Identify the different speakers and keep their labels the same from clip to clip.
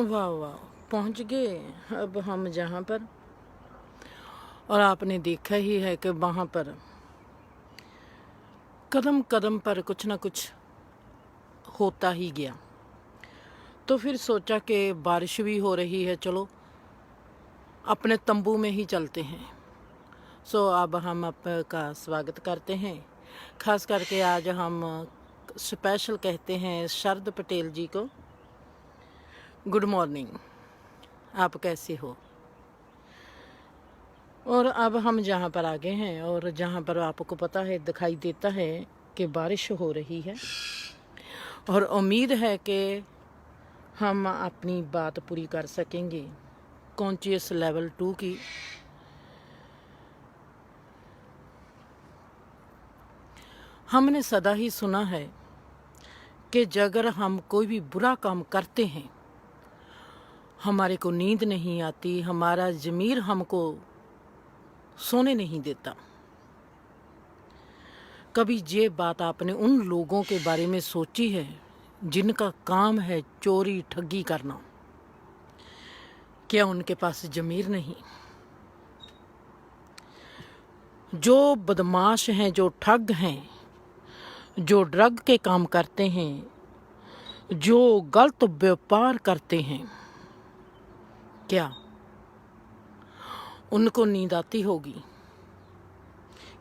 Speaker 1: वाह वाह, पहुंच गए अब हम जहाँ पर। और आपने देखा ही है कि वहाँ पर कदम कदम पर कुछ ना कुछ होता ही गया। तो फिर सोचा कि बारिश भी हो रही है, चलो अपने तंबू में ही चलते हैं। सो अब हम आपका स्वागत करते हैं। खास करके आज हम स्पेशल कहते हैं शरद पटेल जी को गुड मॉर्निंग, आप कैसे हो। और अब हम जहाँ पर आ गए हैं और जहाँ पर आपको पता है, दिखाई देता है कि बारिश हो रही है और उम्मीद है कि हम अपनी बात पूरी कर सकेंगे कॉन्शियस लेवल 2 की। हमने सदा ही सुना है कि अगर हम कोई भी बुरा काम करते हैं, हमारे को नींद नहीं आती, हमारा ज़मीर हमको सोने नहीं देता। कभी ये बात आपने उन लोगों के बारे में सोची है जिनका काम है चोरी ठगी करना? क्या उनके पास ज़मीर नहीं? जो बदमाश हैं, जो ठग हैं, जो ड्रग के काम करते हैं, जो गलत व्यापार करते हैं, क्या उनको नींद आती होगी?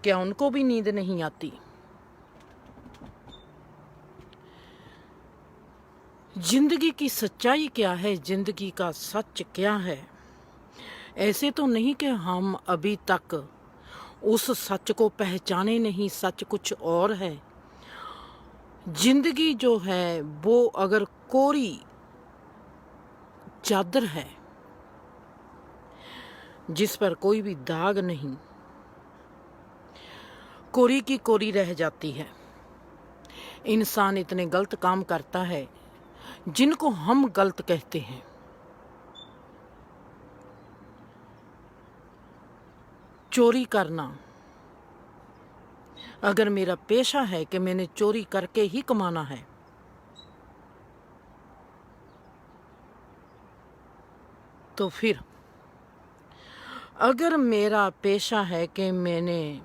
Speaker 1: क्या उनको भी नींद नहीं आती? जिंदगी की सच्चाई क्या है, जिंदगी का सच क्या है? ऐसे तो नहीं कि हम अभी तक उस सच को पहचाने नहीं, सच कुछ और है। जिंदगी जो है वो अगर कोरी चादर है जिस पर कोई भी दाग नहीं, कोरी की कोरी रह जाती है। इंसान इतने गलत काम करता है जिनको हम गलत कहते हैं। चोरी करना अगर मेरा पेशा है कि मैंने चोरी करके ही कमाना है, तो फिर अगर मेरा पेशा है कि मैंने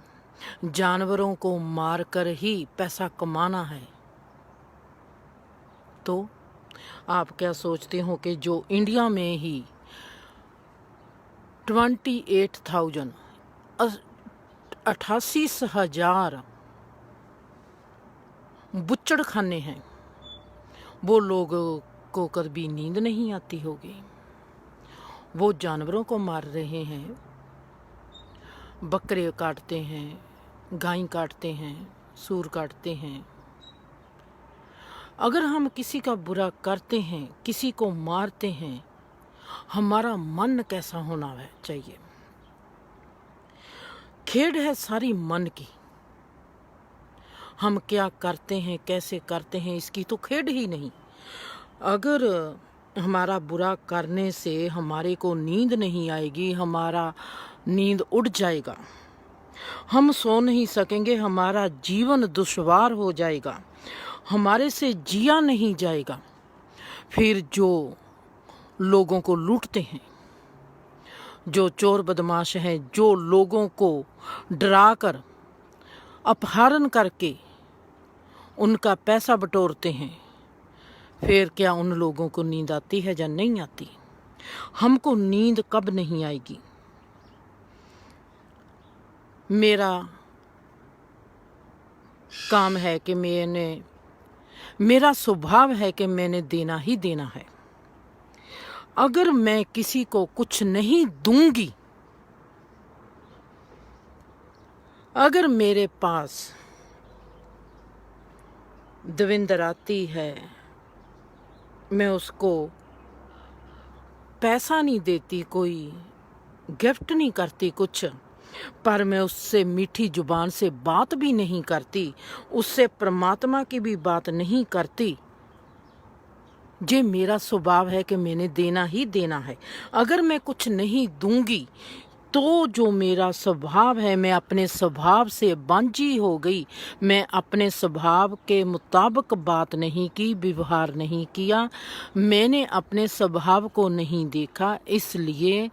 Speaker 1: जानवरों को मारकर ही पैसा कमाना है, तो आप क्या सोचते हो कि जो इंडिया में ही 28,000 88,000 बुच्चड़ खाने हैं, वो लोगों को कभी नींद नहीं आती होगी? वो जानवरों को मार रहे हैं, बकरे काटते हैं, गाय काटते हैं, सूर काटते हैं। अगर हम किसी का बुरा करते हैं, किसी को मारते हैं, हमारा मन कैसा होना चाहिए? खेड है सारी मन की। हम क्या करते हैं, कैसे करते हैं, इसकी तो खेड ही नहीं। अगर हमारा बुरा करने से हमारे को नींद नहीं आएगी, हमारा नींद उड़ जाएगा, हम सो नहीं सकेंगे, हमारा जीवन दुश्वार हो जाएगा, हमारे से जिया नहीं जाएगा। फिर जो लोगों को लूटते हैं, जो चोर बदमाश हैं, जो लोगों को डराकर अपहरण करके उनका पैसा बटोरते हैं, फिर क्या उन लोगों को नींद आती है या नहीं आती? हमको नींद कब नहीं आएगी? मेरा काम है कि मेरा स्वभाव है कि मैंने देना ही देना है। अगर मैं किसी को कुछ नहीं दूंगी, अगर मेरे पास दविंदर आती है, मैं उसको पैसा नहीं देती, कोई गिफ्ट नहीं करती कुछ, पर मैं उससे मीठी जुबान से बात भी नहीं करती, उससे परमात्मा की भी बात नहीं करती, ये मेरा स्वभाव है कि मैंने देना ही देना है। अगर मैं कुछ नहीं दूंगी तो जो मेरा स्वभाव है, मैं अपने स्वभाव से बांझी हो गई। मैं अपने स्वभाव के मुताबिक बात नहीं की, व्यवहार नहीं किया, मैंने अपने स्वभाव को नहीं देखा, इसलिए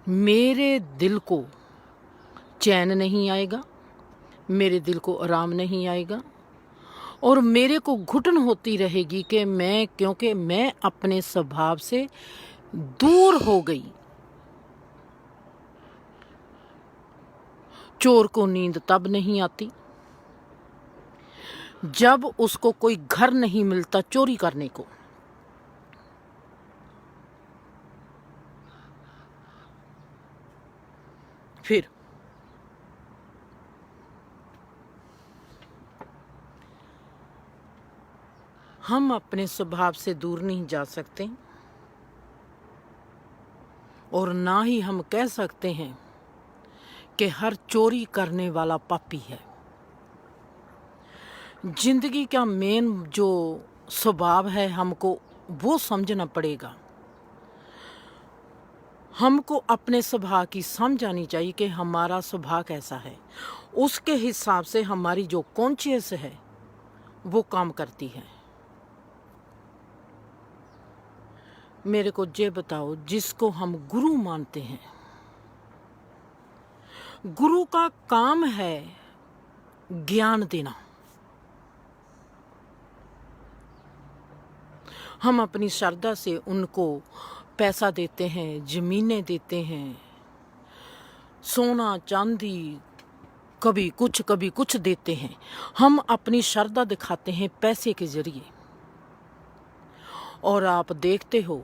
Speaker 1: मेरे दिल को चैन नहीं आएगा, मेरे दिल को आराम नहीं आएगा और मेरे को घुटन होती रहेगी कि क्योंकि मैं अपने स्वभाव से दूर हो गई। चोर को नींद तब नहीं आती जब उसको कोई घर नहीं मिलता चोरी करने को। फिर हम अपने स्वभाव से दूर नहीं जा सकते और ना ही हम कह सकते हैं कि हर चोरी करने वाला पापी है। जिंदगी का मेन जो स्वभाव है हमको वो समझना पड़ेगा। हमको अपने स्वभाव की समझ आनी चाहिए कि हमारा स्वभाव कैसा है, उसके हिसाब से हमारी जो कॉन्शियस है वो काम करती है। मेरे को ये बताओ, जिसको हम गुरु मानते हैं, गुरु का काम है ज्ञान देना। हम अपनी श्रद्धा से उनको पैसा देते हैं, जमीनें देते हैं, सोना चांदी, कभी कुछ देते हैं। हम अपनी श्रद्धा दिखाते हैं पैसे के जरिए। और आप देखते हो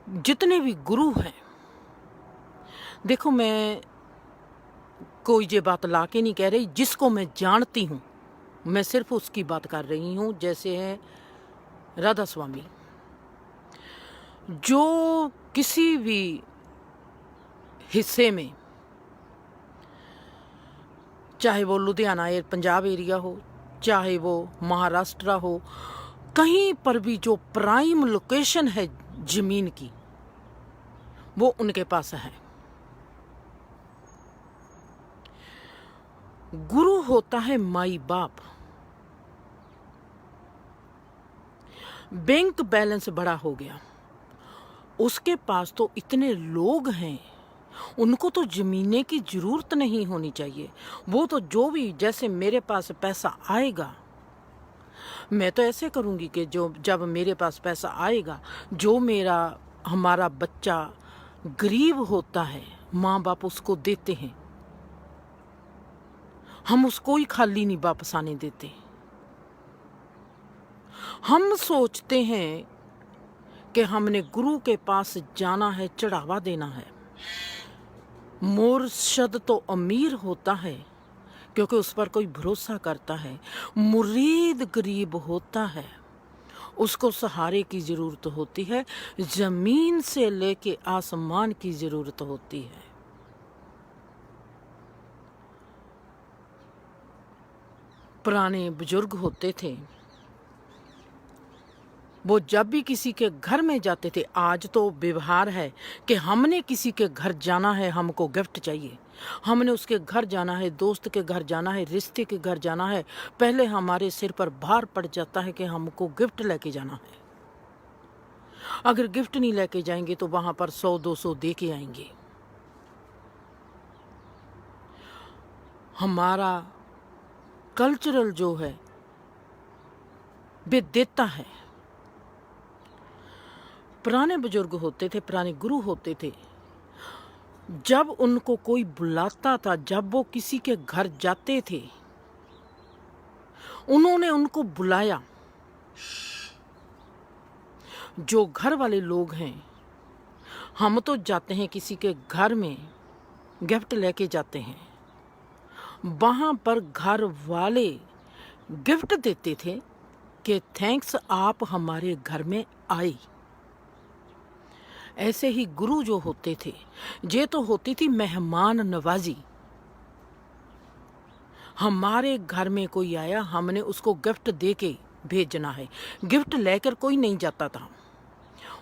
Speaker 1: जितने भी गुरु हैं, देखो मैं कोई ये बात ला के नहीं कह रही, जिसको मैं जानती हूँ मैं सिर्फ उसकी बात कर रही हूँ। जैसे है राधा स्वामी, जो किसी भी हिस्से में, चाहे वो लुधियाना पंजाब एरिया हो, चाहे वो महाराष्ट्र हो, कहीं पर भी जो प्राइम लोकेशन है जमीन की वो उनके पास है। गुरु होता है माई बाप। बैंक बैलेंस बड़ा हो गया, उसके पास तो इतने लोग हैं, उनको तो जमीने की जरूरत नहीं होनी चाहिए। वो तो जो भी, जैसे मेरे पास पैसा आएगा मैं तो ऐसे करूंगी कि जब मेरे पास पैसा आएगा, जो हमारा बच्चा गरीब होता है, माँ बाप उसको देते हैं, हम उसको ही खाली नहीं वापस आने देते। हम सोचते हैं कि हमने गुरु के पास जाना है, चढ़ावा देना है। मुर्शद तो अमीर होता है क्योंकि उस पर कोई भरोसा करता है, मुरीद गरीब होता है, उसको सहारे की जरूरत होती है, जमीन से लेके आसमान की जरूरत होती है। पुराने बुजुर्ग होते थे, वो जब भी किसी के घर में जाते थे, आज तो व्यवहार है कि हमने किसी के घर जाना है, हमको गिफ्ट चाहिए, हमने उसके घर जाना है, दोस्त के घर जाना है, रिश्ते के घर जाना है, पहले हमारे सिर पर भार पड़ जाता है कि हमको गिफ्ट लेके जाना है। अगर गिफ्ट नहीं लेके जाएंगे तो वहां पर 100-200 दे के आएंगे। हमारा कल्चरल जो है वे देता है। पुराने बुजुर्ग होते थे, पुराने गुरु होते थे, जब उनको कोई बुलाता था, जब वो किसी के घर जाते थे, उन्होंने उनको बुलाया। जो घर वाले लोग हैं, हम तो जाते हैं किसी के घर में, गिफ्ट लेके जाते हैं, वहां पर घर वाले गिफ्ट देते थे कि थैंक्स, आप हमारे घर में आए। ऐसे ही गुरु जो होते थे, ये तो होती थी मेहमान नवाजी। हमारे घर में कोई आया, हमने उसको गिफ्ट दे के भेजना है, गिफ्ट लेकर कोई नहीं जाता था।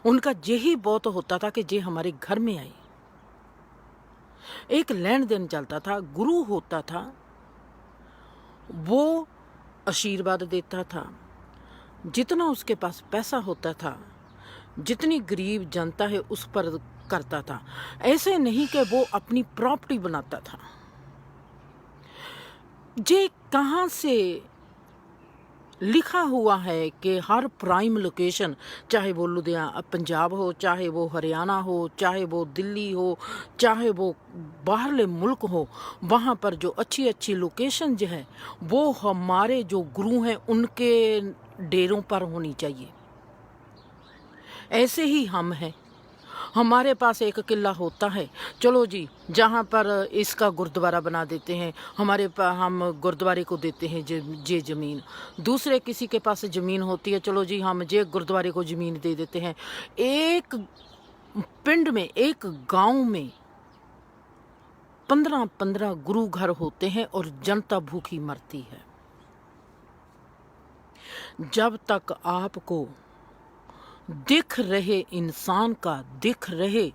Speaker 1: उनका यही बहुत होता था कि जे हमारे घर में आए। एक लेन देन चलता था, गुरु होता था, वो आशीर्वाद देता था। जितना उसके पास पैसा होता था, जितनी गरीब जनता है उस पर करता था। ऐसे नहीं कि वो अपनी प्रॉपर्टी बनाता था। ये कहाँ से लिखा हुआ है कि हर प्राइम लोकेशन, चाहे वो लुधियाना पंजाब हो, चाहे वो हरियाणा हो, चाहे वो दिल्ली हो, चाहे वो बाहरले मुल्क हो, वहाँ पर जो अच्छी अच्छी लोकेशन जो है वो हमारे जो गुरु हैं उनके डेरों पर होनी चाहिए। ऐसे ही हम हैं, हमारे पास एक किला होता है, चलो जी जहाँ पर इसका गुरुद्वारा बना देते हैं, हमारे पास हम गुरुद्वारे को देते हैं जे ज़मीन। दूसरे किसी के पास ज़मीन होती है, चलो जी हम जे गुरुद्वारे को ज़मीन दे देते हैं। एक पिंड में, एक गांव में 15-15 गुरु घर होते हैं और जनता भूखी मरती है। जब तक आपको दिख रहे इंसान का, दिख रहे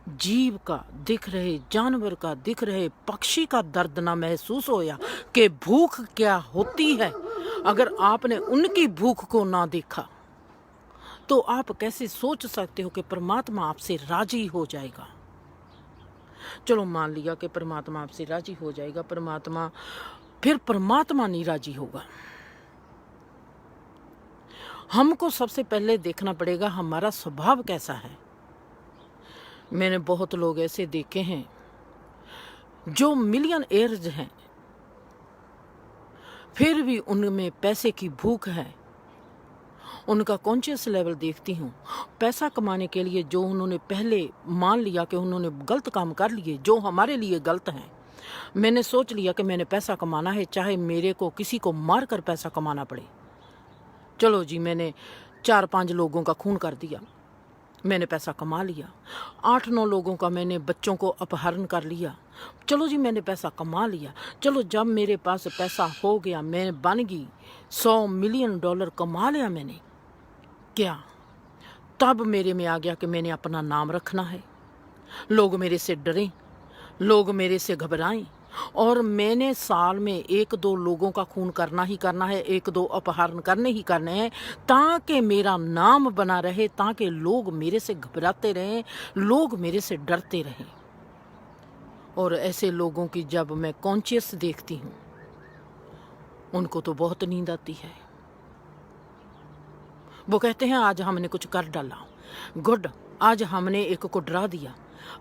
Speaker 1: जीव का, दिख रहे जानवर का, दिख रहे पक्षी का दर्द ना महसूस होया कि भूख क्या होती है, अगर आपने उनकी भूख को ना देखा तो आप कैसे सोच सकते हो कि परमात्मा आपसे राजी हो जाएगा। चलो मान लिया कि परमात्मा आपसे राजी हो जाएगा, फिर परमात्मा नहीं राजी होगा। हमको सबसे पहले देखना पड़ेगा हमारा स्वभाव कैसा है। मैंने बहुत लोग ऐसे देखे हैं जो मिलियनेयर्स हैं, फिर भी उनमें पैसे की भूख है। उनका कॉन्शियस लेवल देखती हूँ, पैसा कमाने के लिए जो उन्होंने पहले मान लिया कि उन्होंने गलत काम कर लिए, जो हमारे लिए गलत हैं। मैंने सोच लिया कि मैंने पैसा कमाना है, चाहे मेरे को किसी को मार कर पैसा कमाना पड़े। चलो जी मैंने 4-5 लोगों का खून कर दिया, मैंने पैसा कमा लिया। 8-9 लोगों का मैंने बच्चों को अपहरण कर लिया, चलो जी मैंने पैसा कमा लिया। चलो जब मेरे पास पैसा हो गया, मैं बन गई, $100 मिलियन कमा लिया मैंने, क्या तब मेरे में आ गया कि मैंने अपना नाम रखना है। लोग मेरे से डरें, लोग मेरे से घबराएं, और मैंने साल में 1-2 लोगों का खून करना ही करना है, 1-2 अपहरण करने ही करने हैं, ताकि मेरा नाम बना रहे, ताकि लोग मेरे से घबराते रहें, लोग मेरे से डरते रहें। और ऐसे लोगों की जब मैं कॉन्शियस देखती हूँ, उनको तो बहुत नींद आती है। वो कहते हैं आज हमने कुछ कर डाला, गुड, आज हमने एक को डरा दिया,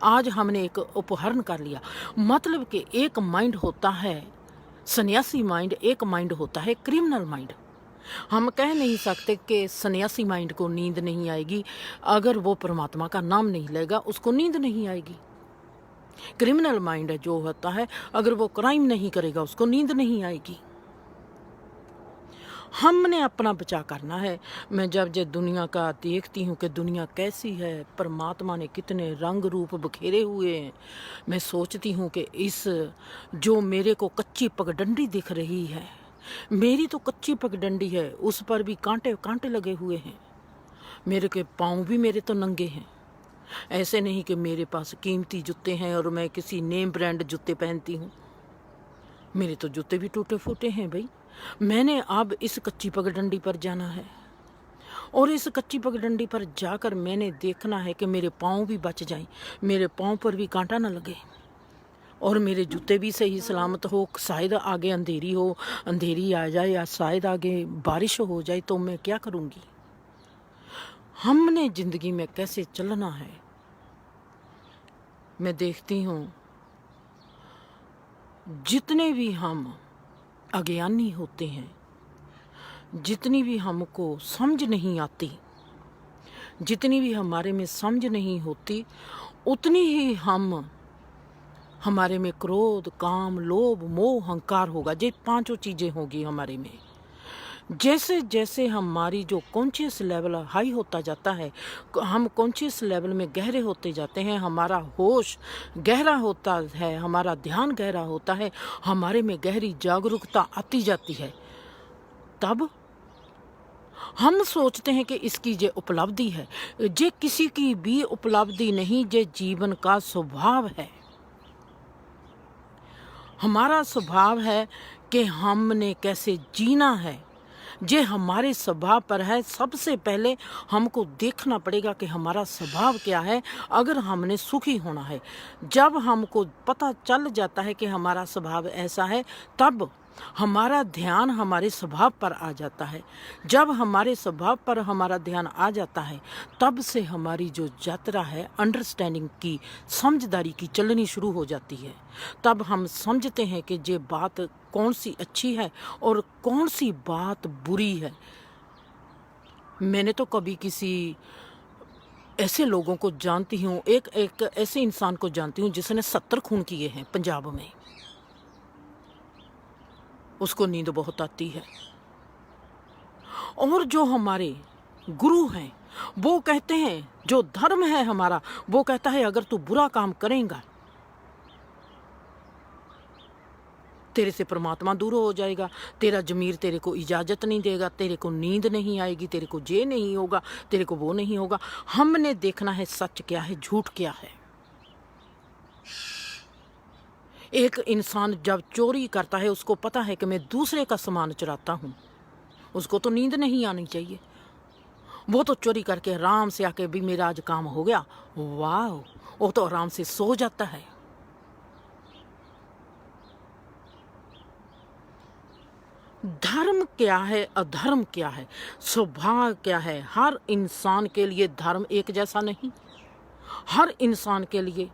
Speaker 1: आज हमने एक अपहरण कर लिया। मतलब कि एक माइंड होता है सन्यासी माइंड, एक माइंड होता है क्रिमिनल माइंड। हम कह नहीं सकते कि सन्यासी माइंड को नींद नहीं आएगी, अगर वो परमात्मा का नाम नहीं लेगा उसको नींद नहीं आएगी। क्रिमिनल माइंड जो होता है, अगर वो क्राइम नहीं करेगा उसको नींद नहीं आएगी। हमने अपना बचाव करना है। मैं जब दुनिया का देखती हूँ कि दुनिया कैसी है, परमात्मा ने कितने रंग रूप बखेरे हुए हैं, मैं सोचती हूँ कि इस जो मेरे को कच्ची पगडंडी दिख रही है, मेरी तो कच्ची पगडंडी है, उस पर भी कांटे कांटे लगे हुए हैं। मेरे के पाँव भी मेरे तो नंगे हैं। ऐसे नहीं कि मेरे पास कीमती जूते हैं और मैं किसी नेम ब्रांड जूते पहनती हूँ, मेरे तो जूते भी टूटे फूटे हैं भाई। मैंने अब इस कच्ची पगडंडी पर जाना है, और इस कच्ची पगडंडी पर जाकर मैंने देखना है कि मेरे पाँव भी बच जाएं, मेरे पाँव पर भी कांटा ना लगे, और मेरे जूते भी सही सलामत हो। शायद आगे अंधेरी हो, अंधेरी आ जाए, या शायद आगे बारिश हो जाए, तो मैं क्या करूँगी। हमने ज़िंदगी में कैसे चलना है। मैं देखती हूँ जितने भी हम अज्ञानी होते हैं, जितनी भी हमको समझ नहीं आती, जितनी भी हमारे में समझ नहीं होती, उतनी ही हमारे में क्रोध, काम, लोभ, मोह, अहंकार होगा। ये 5 चीज़ें होगी हमारे में। जैसे जैसे हमारी जो कॉन्शियस लेवल हाई होता जाता है, हम कॉन्शियस लेवल में गहरे होते जाते हैं, हमारा होश गहरा होता है, हमारा ध्यान गहरा होता है, हमारे में गहरी जागरूकता आती जाती है, तब हम सोचते हैं कि इसकी ये उपलब्धि है। ये किसी की भी उपलब्धि नहीं, ये जीवन का स्वभाव है। हमारा स्वभाव है कि हमने कैसे जीना है, ये हमारे स्वभाव पर है। सबसे पहले हमको देखना पड़ेगा कि हमारा स्वभाव क्या है। अगर हमने सुखी होना है, जब हमको पता चल जाता है कि हमारा स्वभाव ऐसा है, तब हमारा ध्यान हमारे स्वभाव पर आ जाता है। जब हमारे स्वभाव पर हमारा ध्यान आ जाता है, तब से हमारी जो यात्रा है अंडरस्टैंडिंग की, समझदारी की चलनी शुरू हो जाती है। तब हम समझते हैं कि ये बात कौन सी अच्छी है और कौन सी बात बुरी है। मैंने तो कभी किसी ऐसे लोगों को जानती हूँ, एक ऐसे इंसान को जानती हूँ जिसने 70 खून किए हैं पंजाब में। उसको नींद बहुत आती है। और जो हमारे गुरु हैं वो कहते हैं, जो धर्म है हमारा वो कहता है अगर तू बुरा काम करेगा तेरे से परमात्मा दूर हो जाएगा, तेरा जमीर तेरे को इजाज़त नहीं देगा, तेरे को नींद नहीं आएगी, तेरे को ये नहीं होगा, तेरे को वो नहीं होगा। हमने देखना है सच क्या है, झूठ क्या है। एक इंसान जब चोरी करता है, उसको पता है कि मैं दूसरे का सामान चुराता हूँ, उसको तो नींद नहीं आनी चाहिए। वो तो चोरी करके आराम से आके भी मेरा आज काम हो गया, वाह, वो तो आराम से सो जाता है। धर्म क्या है, अधर्म क्या है, स्वभाव क्या है। हर इंसान के लिए धर्म एक जैसा नहीं, हर इंसान के लिए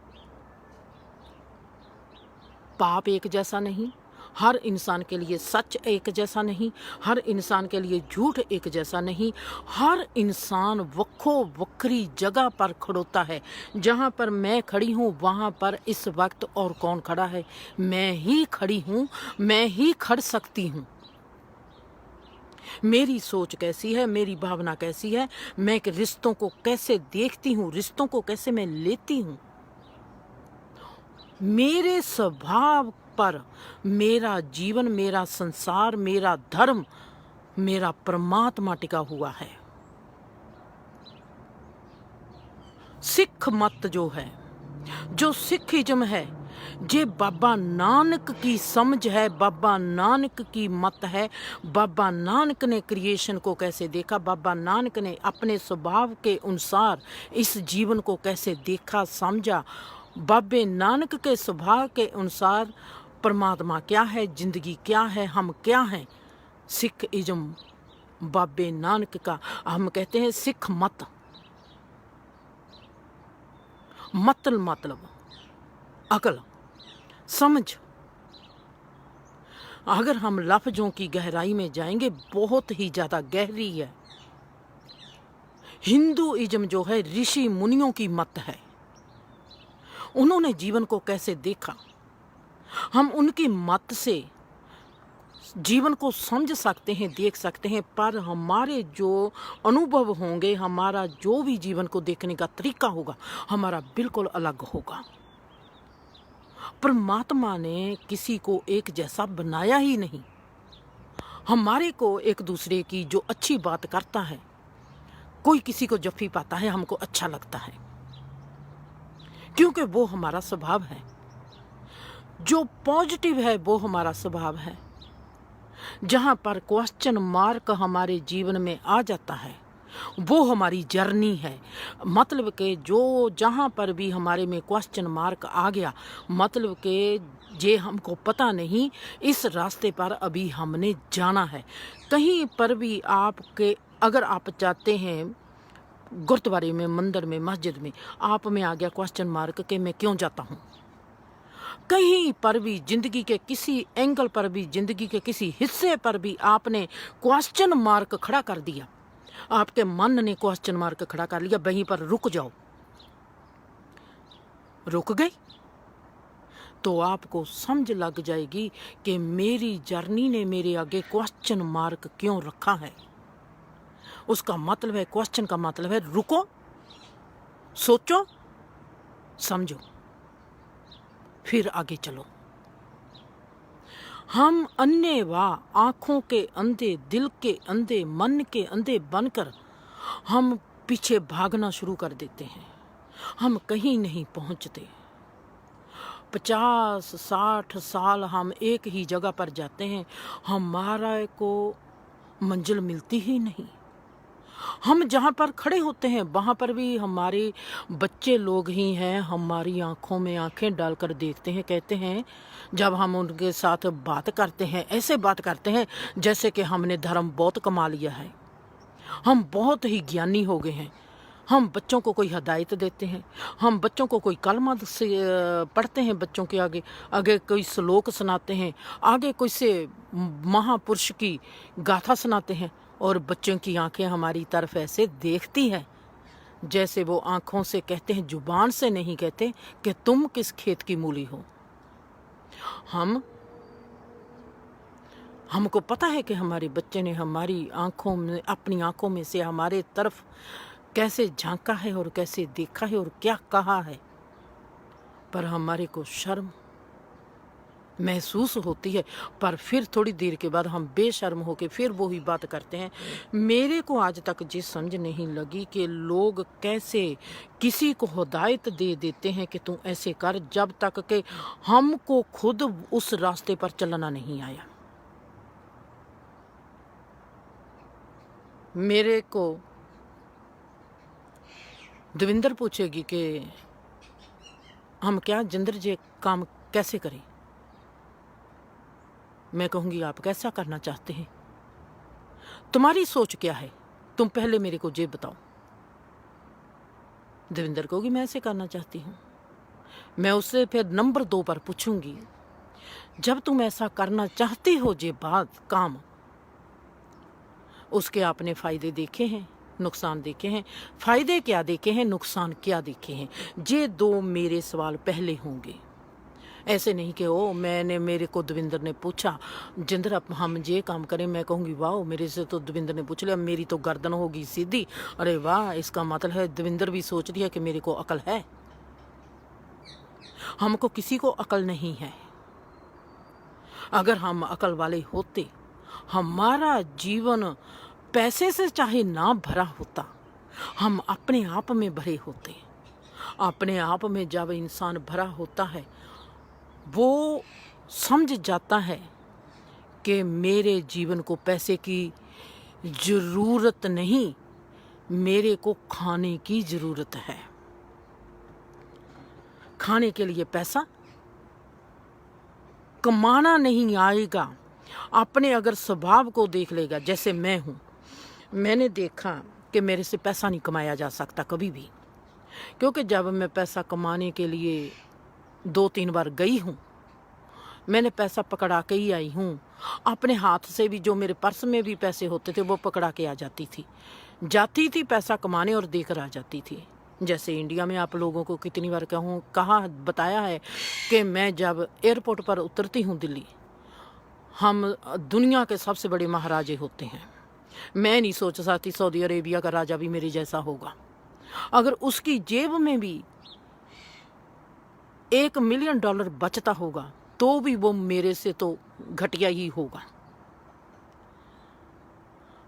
Speaker 1: पाप एक जैसा नहीं, हर इंसान के लिए सच एक जैसा नहीं, हर इंसान के लिए झूठ एक जैसा नहीं। हर इंसान वक्खो वक्री जगह पर खड़ोता है। जहाँ पर मैं खड़ी हूँ वहाँ पर इस वक्त और कौन खड़ा है? मैं ही खड़ी हूँ, मैं ही खड़ सकती हूँ। मेरी सोच कैसी है, मेरी भावना कैसी है, मैं रिश्तों को कैसे देखती हूँ, रिश्तों को कैसे मैं लेती हूँ, मेरे स्वभाव पर मेरा जीवन, मेरा संसार, मेरा धर्म, मेरा परमात्मा टिका हुआ है। सिख मत जो है, जो सिखिज्म है, ये बाबा नानक की समझ है, बाबा नानक की मत है। बाबा नानक ने क्रिएशन को कैसे देखा, बाबा नानक ने अपने स्वभाव के अनुसार इस जीवन को कैसे देखा, समझा। बाबे नानक के स्वभाव के अनुसार परमात्मा क्या है, जिंदगी क्या है, हम क्या हैं। सिख इज्म बाबे नानक का, हम कहते हैं सिख मत। मतलब अकल समझ। अगर हम लफ्जों की गहराई में जाएंगे, बहुत ही ज्यादा गहरी है। हिंदुइज्म जो है ऋषि मुनियों की मत है। उन्होंने जीवन को कैसे देखा, हम उनकी मत से जीवन को समझ सकते हैं, देख सकते हैं। पर हमारे जो अनुभव होंगे, हमारा जो भी जीवन को देखने का तरीका होगा, हमारा बिल्कुल अलग होगा। परमात्मा ने किसी को एक जैसा बनाया ही नहीं। हमारे को एक दूसरे की जो अच्छी बात करता है, कोई किसी को जफ्फी पाता है, हमको अच्छा लगता है, क्योंकि वो हमारा स्वभाव है। जो पॉजिटिव है वो हमारा स्वभाव है। जहाँ पर क्वेश्चन मार्क हमारे जीवन में आ जाता है, वो हमारी जर्नी है। मतलब कि जो जहाँ पर भी हमारे में क्वेश्चन मार्क आ गया, मतलब कि ये हमको पता नहीं, इस रास्ते पर अभी हमने जाना है। कहीं पर भी आपके, अगर आप चाहते हैं गुरुद्वारे में, मंदिर में, मस्जिद में, आप में आ गया क्वेश्चन मार्क कि मैं क्यों जाता हूँ। कहीं पर भी जिंदगी के किसी एंगल पर भी, जिंदगी के किसी हिस्से पर भी आपने क्वेश्चन मार्क खड़ा कर दिया, आपके मन ने क्वेश्चन मार्क खड़ा कर लिया, वहीं पर रुक जाओ। रुक गए तो आपको समझ लग जाएगी कि मेरी जर्नी ने मेरे आगे क्वेश्चन मार्क क्यों रखा है। उसका मतलब है, क्वेश्चन का मतलब है रुको, सोचो, समझो, फिर आगे चलो। हम अन्य व आँखों के अंधे, दिल के अंधे, मन के अंधे बनकर हम पीछे भागना शुरू कर देते हैं। हम कहीं नहीं पहुंचते। 50-60 साल हम एक ही जगह पर जाते हैं, हमारा को मंजिल मिलती ही नहीं। हम जहाँ पर खड़े होते हैं वहाँ पर भी हमारे बच्चे लोग ही हैं, हमारी आंखों में आंखें डालकर देखते हैं। कहते हैं जब हम उनके साथ बात करते हैं, ऐसे बात करते हैं जैसे कि हमने धर्म बहुत कमा लिया है, हम बहुत ही ज्ञानी हो गए हैं। हम बच्चों को कोई हिदायत देते हैं, हम बच्चों को कोई कलमा से पढ़ते हैं, बच्चों के आगे आगे कोई श्लोक सुनाते हैं, आगे कोई से महापुरुष की गाथा सुनाते हैं, और बच्चों की आंखें हमारी तरफ ऐसे देखती हैं जैसे वो आंखों से कहते हैं, जुबान से नहीं कहते कि तुम किस खेत की मूली हो। हमको पता है कि हमारे बच्चे ने हमारी आंखों में, अपनी आंखों में से हमारे तरफ कैसे झांका है और कैसे देखा है और क्या कहा है, पर हमारे को शर्म महसूस होती है। पर फिर थोड़ी देर के बाद हम बेशर्म होके फिर वही बात करते हैं। मेरे को आज तक ये समझ नहीं लगी कि लोग कैसे किसी को हिदायत दे देते हैं कि तू ऐसे कर, जब तक कि हमको खुद उस रास्ते पर चलना नहीं आया। मेरे को दविंदर पूछेगी कि हम क्या जिंदर जी काम कैसे करें, मैं कहूँगी आप कैसा करना चाहते हैं, तुम्हारी सोच क्या है, तुम पहले मेरे को ये बताओ। दविंदर कहोगी मैं ऐसे करना चाहती हूँ। मैं उससे फिर नंबर 2 पर पूछूंगी, जब तुम ऐसा करना चाहती हो ये बात काम, उसके आपने फ़ायदे देखे हैं, नुकसान देखे हैं, फ़ायदे क्या देखे हैं, नुकसान क्या देखे हैं, ये 2 मेरे सवाल पहले होंगे। ऐसे नहीं कि ओ मैंने मेरे को दविंदर ने पूछा जिंदर अब हम ये काम करें, मैं कहूँगी वाह मेरे से तो दविंदर ने पूछ लिया, मेरी तो गर्दन होगी सीधी, अरे वाह इसका मतलब है दविंदर भी सोच रही है कि मेरे को अकल है। हमको किसी को अकल नहीं है। अगर हम अकल वाले होते, हमारा जीवन पैसे से चाहे ना भरा होता, हम अपने आप में भरे होते। अपने आप में जब इंसान भरा होता है, वो समझ जाता है कि मेरे जीवन को पैसे की ज़रूरत नहीं, मेरे को खाने की ज़रूरत है। खाने के लिए पैसा कमाना नहीं आएगा। अपने अगर स्वभाव को देख लेगा, जैसे मैं हूँ, मैंने देखा कि मेरे से पैसा नहीं कमाया जा सकता कभी भी, क्योंकि जब मैं पैसा कमाने के लिए 2-3 बार गई हूँ, मैंने पैसा पकड़ा के ही आई हूँ। अपने हाथ से भी, जो मेरे पर्स में भी पैसे होते थे वो पकड़ा के आ जाती थी पैसा कमाने और देकर आ जाती थी। जैसे इंडिया में आप लोगों को कितनी बार बताया है कि मैं जब एयरपोर्ट पर उतरती हूँ दिल्ली, हम दुनिया के सबसे बड़े महाराजे होते हैं। मैं नहीं सोच सकती सऊदी अरेबिया का राजा भी मेरे जैसा होगा। अगर उसकी जेब में भी $1 मिलियन बचता होगा तो भी वो मेरे से तो घटिया ही होगा।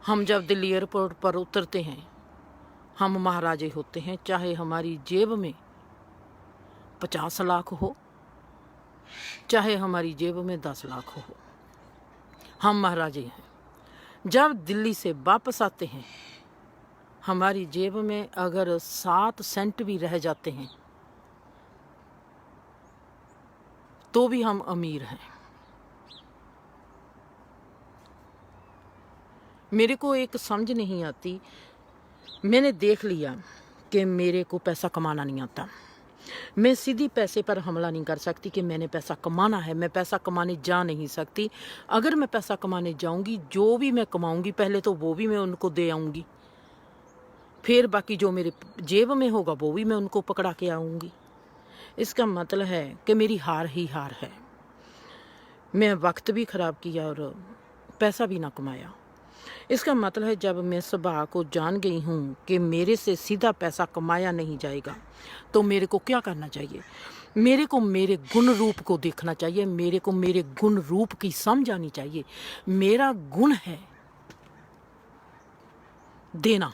Speaker 1: हम जब दिल्ली एयरपोर्ट पर उतरते हैं, हम महाराजे होते हैं, चाहे हमारी जेब में 50 लाख हो, चाहे हमारी जेब में 10 लाख हो, हम महाराजे हैं। जब दिल्ली से वापस आते हैं, हमारी जेब में अगर 7 सेंट भी रह जाते हैं तो भी हम अमीर हैं। मेरे को एक समझ नहीं आती, मैंने देख लिया कि मेरे को पैसा कमाना नहीं आता। मैं सीधी पैसे पर हमला नहीं कर सकती कि मैंने पैसा कमाना है, मैं पैसा कमाने जा नहीं सकती। अगर मैं पैसा कमाने जाऊंगी, जो भी मैं कमाऊंगी पहले तो वो भी मैं उनको दे आऊंगी, फिर बाकी जो मेरे जेब में होगा वो भी मैं उनको पकड़ा के आऊंगी। इसका मतलब है कि मेरी हार ही हार है। मैं वक्त भी ख़राब किया और पैसा भी ना कमाया। इसका मतलब है जब मैं स्वभाव को जान गई हूँ कि मेरे से सीधा पैसा कमाया नहीं जाएगा, तो मेरे को क्या करना चाहिए। मेरे को मेरे गुण रूप को देखना चाहिए, मेरे को मेरे गुण रूप की समझ आनी चाहिए। मेरा गुण है देना,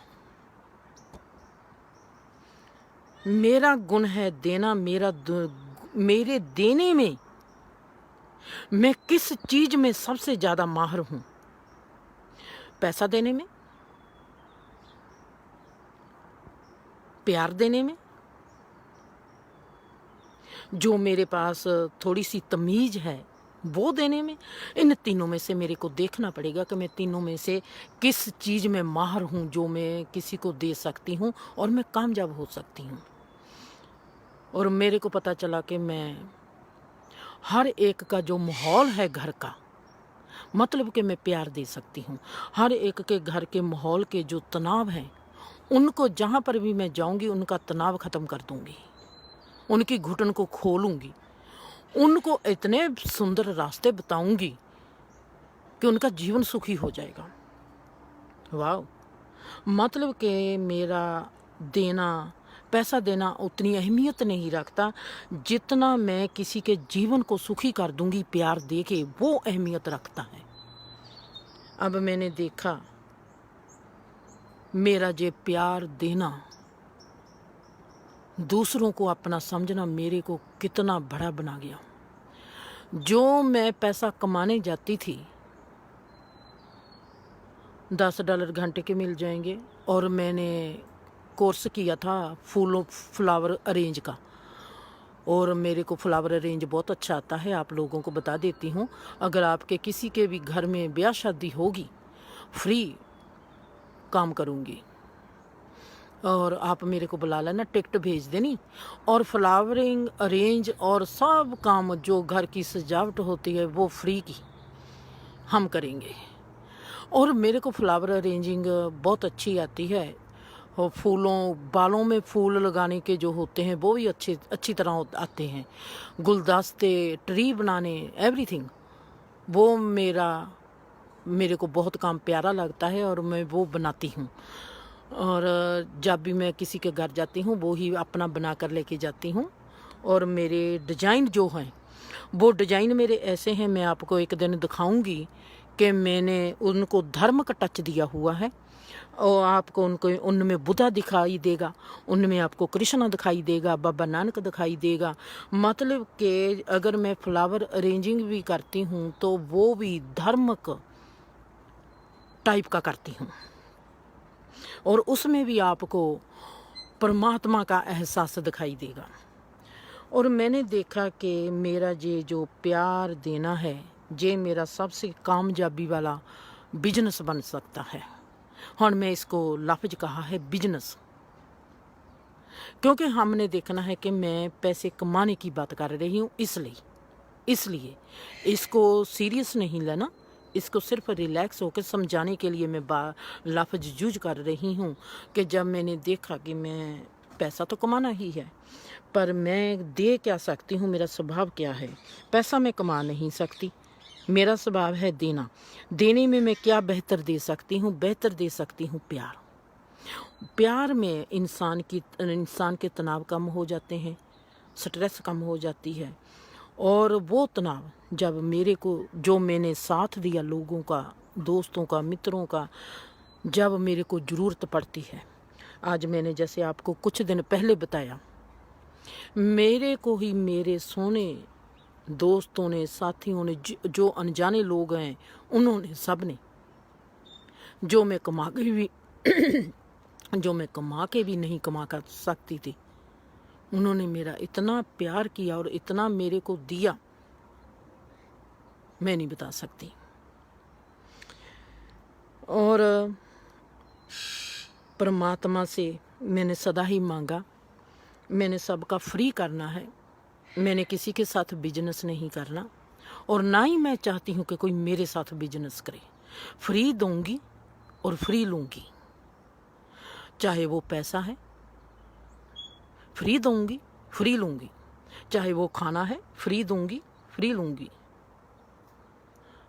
Speaker 1: मेरा गुण है देना। मेरे देने में मैं किस चीज में सबसे ज्यादा माहिर हूं? पैसा देने में, प्यार देने में, जो मेरे पास थोड़ी सी तमीज है वो देने में। इन तीनों में से मेरे को देखना पड़ेगा कि मैं तीनों में से किस चीज में माहिर हूं, जो मैं किसी को दे सकती हूं और मैं कामयाब हो सकती हूं। और मेरे को पता चला कि मैं हर एक का जो माहौल है घर का, मतलब कि मैं प्यार दे सकती हूँ। हर एक के घर के माहौल के जो तनाव हैं, उनको जहाँ पर भी मैं जाऊँगी उनका तनाव ख़त्म कर दूँगी, उनकी घुटन को खोलूँगी, उनको इतने सुंदर रास्ते बताऊँगी कि उनका जीवन सुखी हो जाएगा। वाह! मतलब कि मेरा देना, पैसा देना उतनी अहमियत नहीं रखता जितना मैं किसी के जीवन को सुखी कर दूंगी प्यार दे के, वो अहमियत रखता है। अब मैंने देखा मेरा जे प्यार देना, दूसरों को अपना समझना मेरे को कितना बड़ा बना गया। जो मैं पैसा कमाने जाती थी, $10 घंटे के मिल जाएंगे, और मैंने कोर्स किया था फ्लावर अरेंज का, और मेरे को फ्लावर अरेंज बहुत अच्छा आता है। आप लोगों को बता देती हूँ, अगर आपके किसी के भी घर में ब्याह शादी होगी, फ्री काम करूँगी, और आप मेरे को बुला लेना, टिकट भेज देनी, और फ्लावरिंग अरेंज और सब काम जो घर की सजावट होती है वो फ्री की हम करेंगे। और मेरे को फ्लावर अरेंजिंग बहुत अच्छी आती है, और बालों में फूल लगाने के जो होते हैं वो भी अच्छी तरह आते हैं, गुलदस्ते, ट्री बनाने, एवरीथिंग। वो मेरे को बहुत काम प्यारा लगता है और मैं वो बनाती हूँ। और जब भी मैं किसी के घर जाती हूँ वो ही अपना बना कर लेके जाती हूँ। और मेरे डिजाइन जो हैं वो डिजाइन मेरे ऐसे हैं, मैं आपको एक दिन दिखाऊंगी कि मैंने उनको धर्म का टच दिया हुआ है, और आपको उनमें बुद्धा दिखाई देगा, उनमें आपको कृष्णा दिखाई देगा, बाबा नानक दिखाई देगा। मतलब कि अगर मैं फ्लावर अरेंजिंग भी करती हूँ तो वो भी धार्मिक टाइप का करती हूँ, और उसमें भी आपको परमात्मा का एहसास दिखाई देगा। और मैंने देखा कि मेरा ये जो प्यार देना है, ये मेरा सबसे कामयाबी वाला बिजनेस बन सकता है। हाँ, मैं इसको लफ्ज कहा है बिजनेस, क्योंकि हमने देखना है कि मैं पैसे कमाने की बात कर रही हूँ, इसलिए इसको सीरियस नहीं लेना, इसको सिर्फ रिलैक्स होकर समझाने के लिए मैं लफ्ज यूज कर रही हूँ कि जब मैंने देखा कि मैं पैसा तो कमाना ही है, पर मैं दे क्या सकती हूँ, मेरा स्वभाव क्या है। पैसा मैं कमा नहीं सकती, मेरा स्वभाव है देना। देने में मैं क्या बेहतर दे सकती हूँ? बेहतर दे सकती हूँ प्यार। प्यार में इंसान के तनाव कम हो जाते हैं, स्ट्रेस कम हो जाती है, और वो तनाव जब जो मैंने साथ दिया लोगों का, दोस्तों का, मित्रों का, जब मेरे को ज़रूरत पड़ती है। आज मैंने जैसे आपको कुछ दिन पहले बताया, मेरे को ही मेरे सोने दोस्तों ने, साथियों ने, जो अनजाने लोग हैं, उन्होंने सब ने, जो मैं कमा के भी नहीं कमा कर सकती थी, उन्होंने मेरा इतना प्यार किया और इतना मेरे को दिया, मैं नहीं बता सकती। और परमात्मा से मैंने सदा ही मांगा, मैंने सबका फ्री करना है, मैंने किसी के साथ बिजनेस नहीं करना, और ना ही मैं चाहती हूँ कि कोई मेरे साथ बिजनेस करे। फ्री दूंगी और फ्री लूँगी, चाहे वो पैसा है, फ्री दूंगी, फ्री लूँगी, चाहे वो खाना है, फ्री दूंगी, फ्री लूँगी।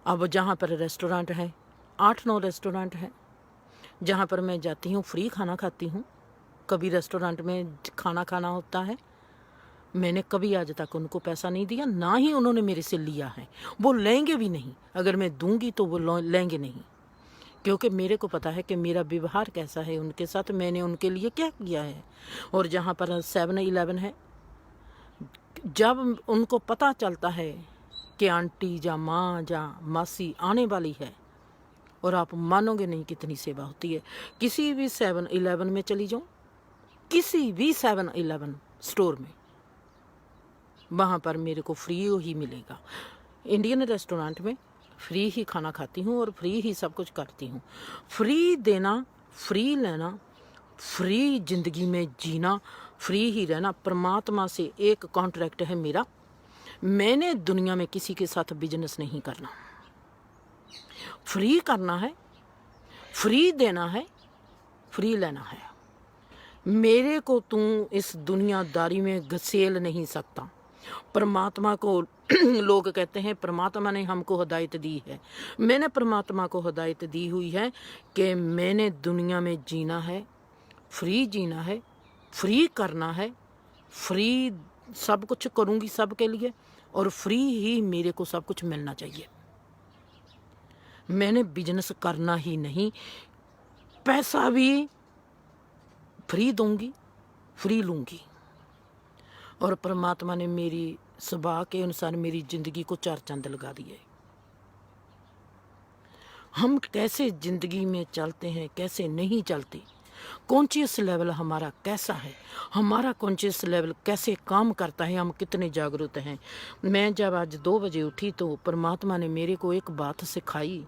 Speaker 1: अब जहाँ पर रेस्टोरेंट है, 8-9 रेस्टोरेंट है, जहाँ पर मैं जाती हूँ फ्री खाना खाती हूँ। कभी रेस्टोरेंट में खाना खाना होता है, मैंने कभी आज तक उनको पैसा नहीं दिया, ना ही उन्होंने मेरे से लिया है। वो लेंगे भी नहीं, अगर मैं दूंगी तो वो लेंगे नहीं, क्योंकि मेरे को पता है कि मेरा व्यवहार कैसा है उनके साथ, मैंने उनके लिए क्या किया है। और जहाँ पर 7-Eleven है, जब उनको पता चलता है कि आंटी या माँ या मासी आने वाली है, और आप मानोगे नहीं कितनी सेवा होती है। किसी भी 7-Eleven में चली जाऊँ, किसी भी 7-Eleven स्टोर में, वहाँ पर मेरे को फ्री ही मिलेगा। इंडियन रेस्टोरेंट में फ्री ही खाना खाती हूँ और फ्री ही सब कुछ करती हूँ। फ्री देना, फ्री लेना, फ्री जिंदगी में जीना, फ्री ही रहना। परमात्मा से एक कॉन्ट्रैक्ट है मेरा, मैंने दुनिया में किसी के साथ बिजनेस नहीं करना। फ्री करना है, फ्री देना है, फ्री लेना है। मेरे को तू इस दुनियादारी में घसेल नहीं सकता। परमात्मा को लोग कहते हैं परमात्मा ने हमको हिदायत दी है। मैंने परमात्मा को हिदायत दी हुई है कि मैंने दुनिया में जीना है, फ्री जीना है, फ्री करना है, फ्री सब कुछ करूँगी सबके लिए, और फ्री ही मेरे को सब कुछ मिलना चाहिए। मैंने बिजनेस करना ही नहीं, पैसा भी फ्री दूंगी, फ्री लूँगी। और परमात्मा ने मेरी स्वभाव के अनुसार मेरी ज़िंदगी को 4 चांद लगा दिए। हम कैसे ज़िंदगी में चलते हैं, कैसे नहीं चलते, कॉन्शियस लेवल हमारा कैसा है, हमारा कॉन्शियस लेवल कैसे काम करता है, हम कितने जागरूक हैं। मैं जब आज 2 बजे उठी तो परमात्मा ने मेरे को एक बात सिखाई।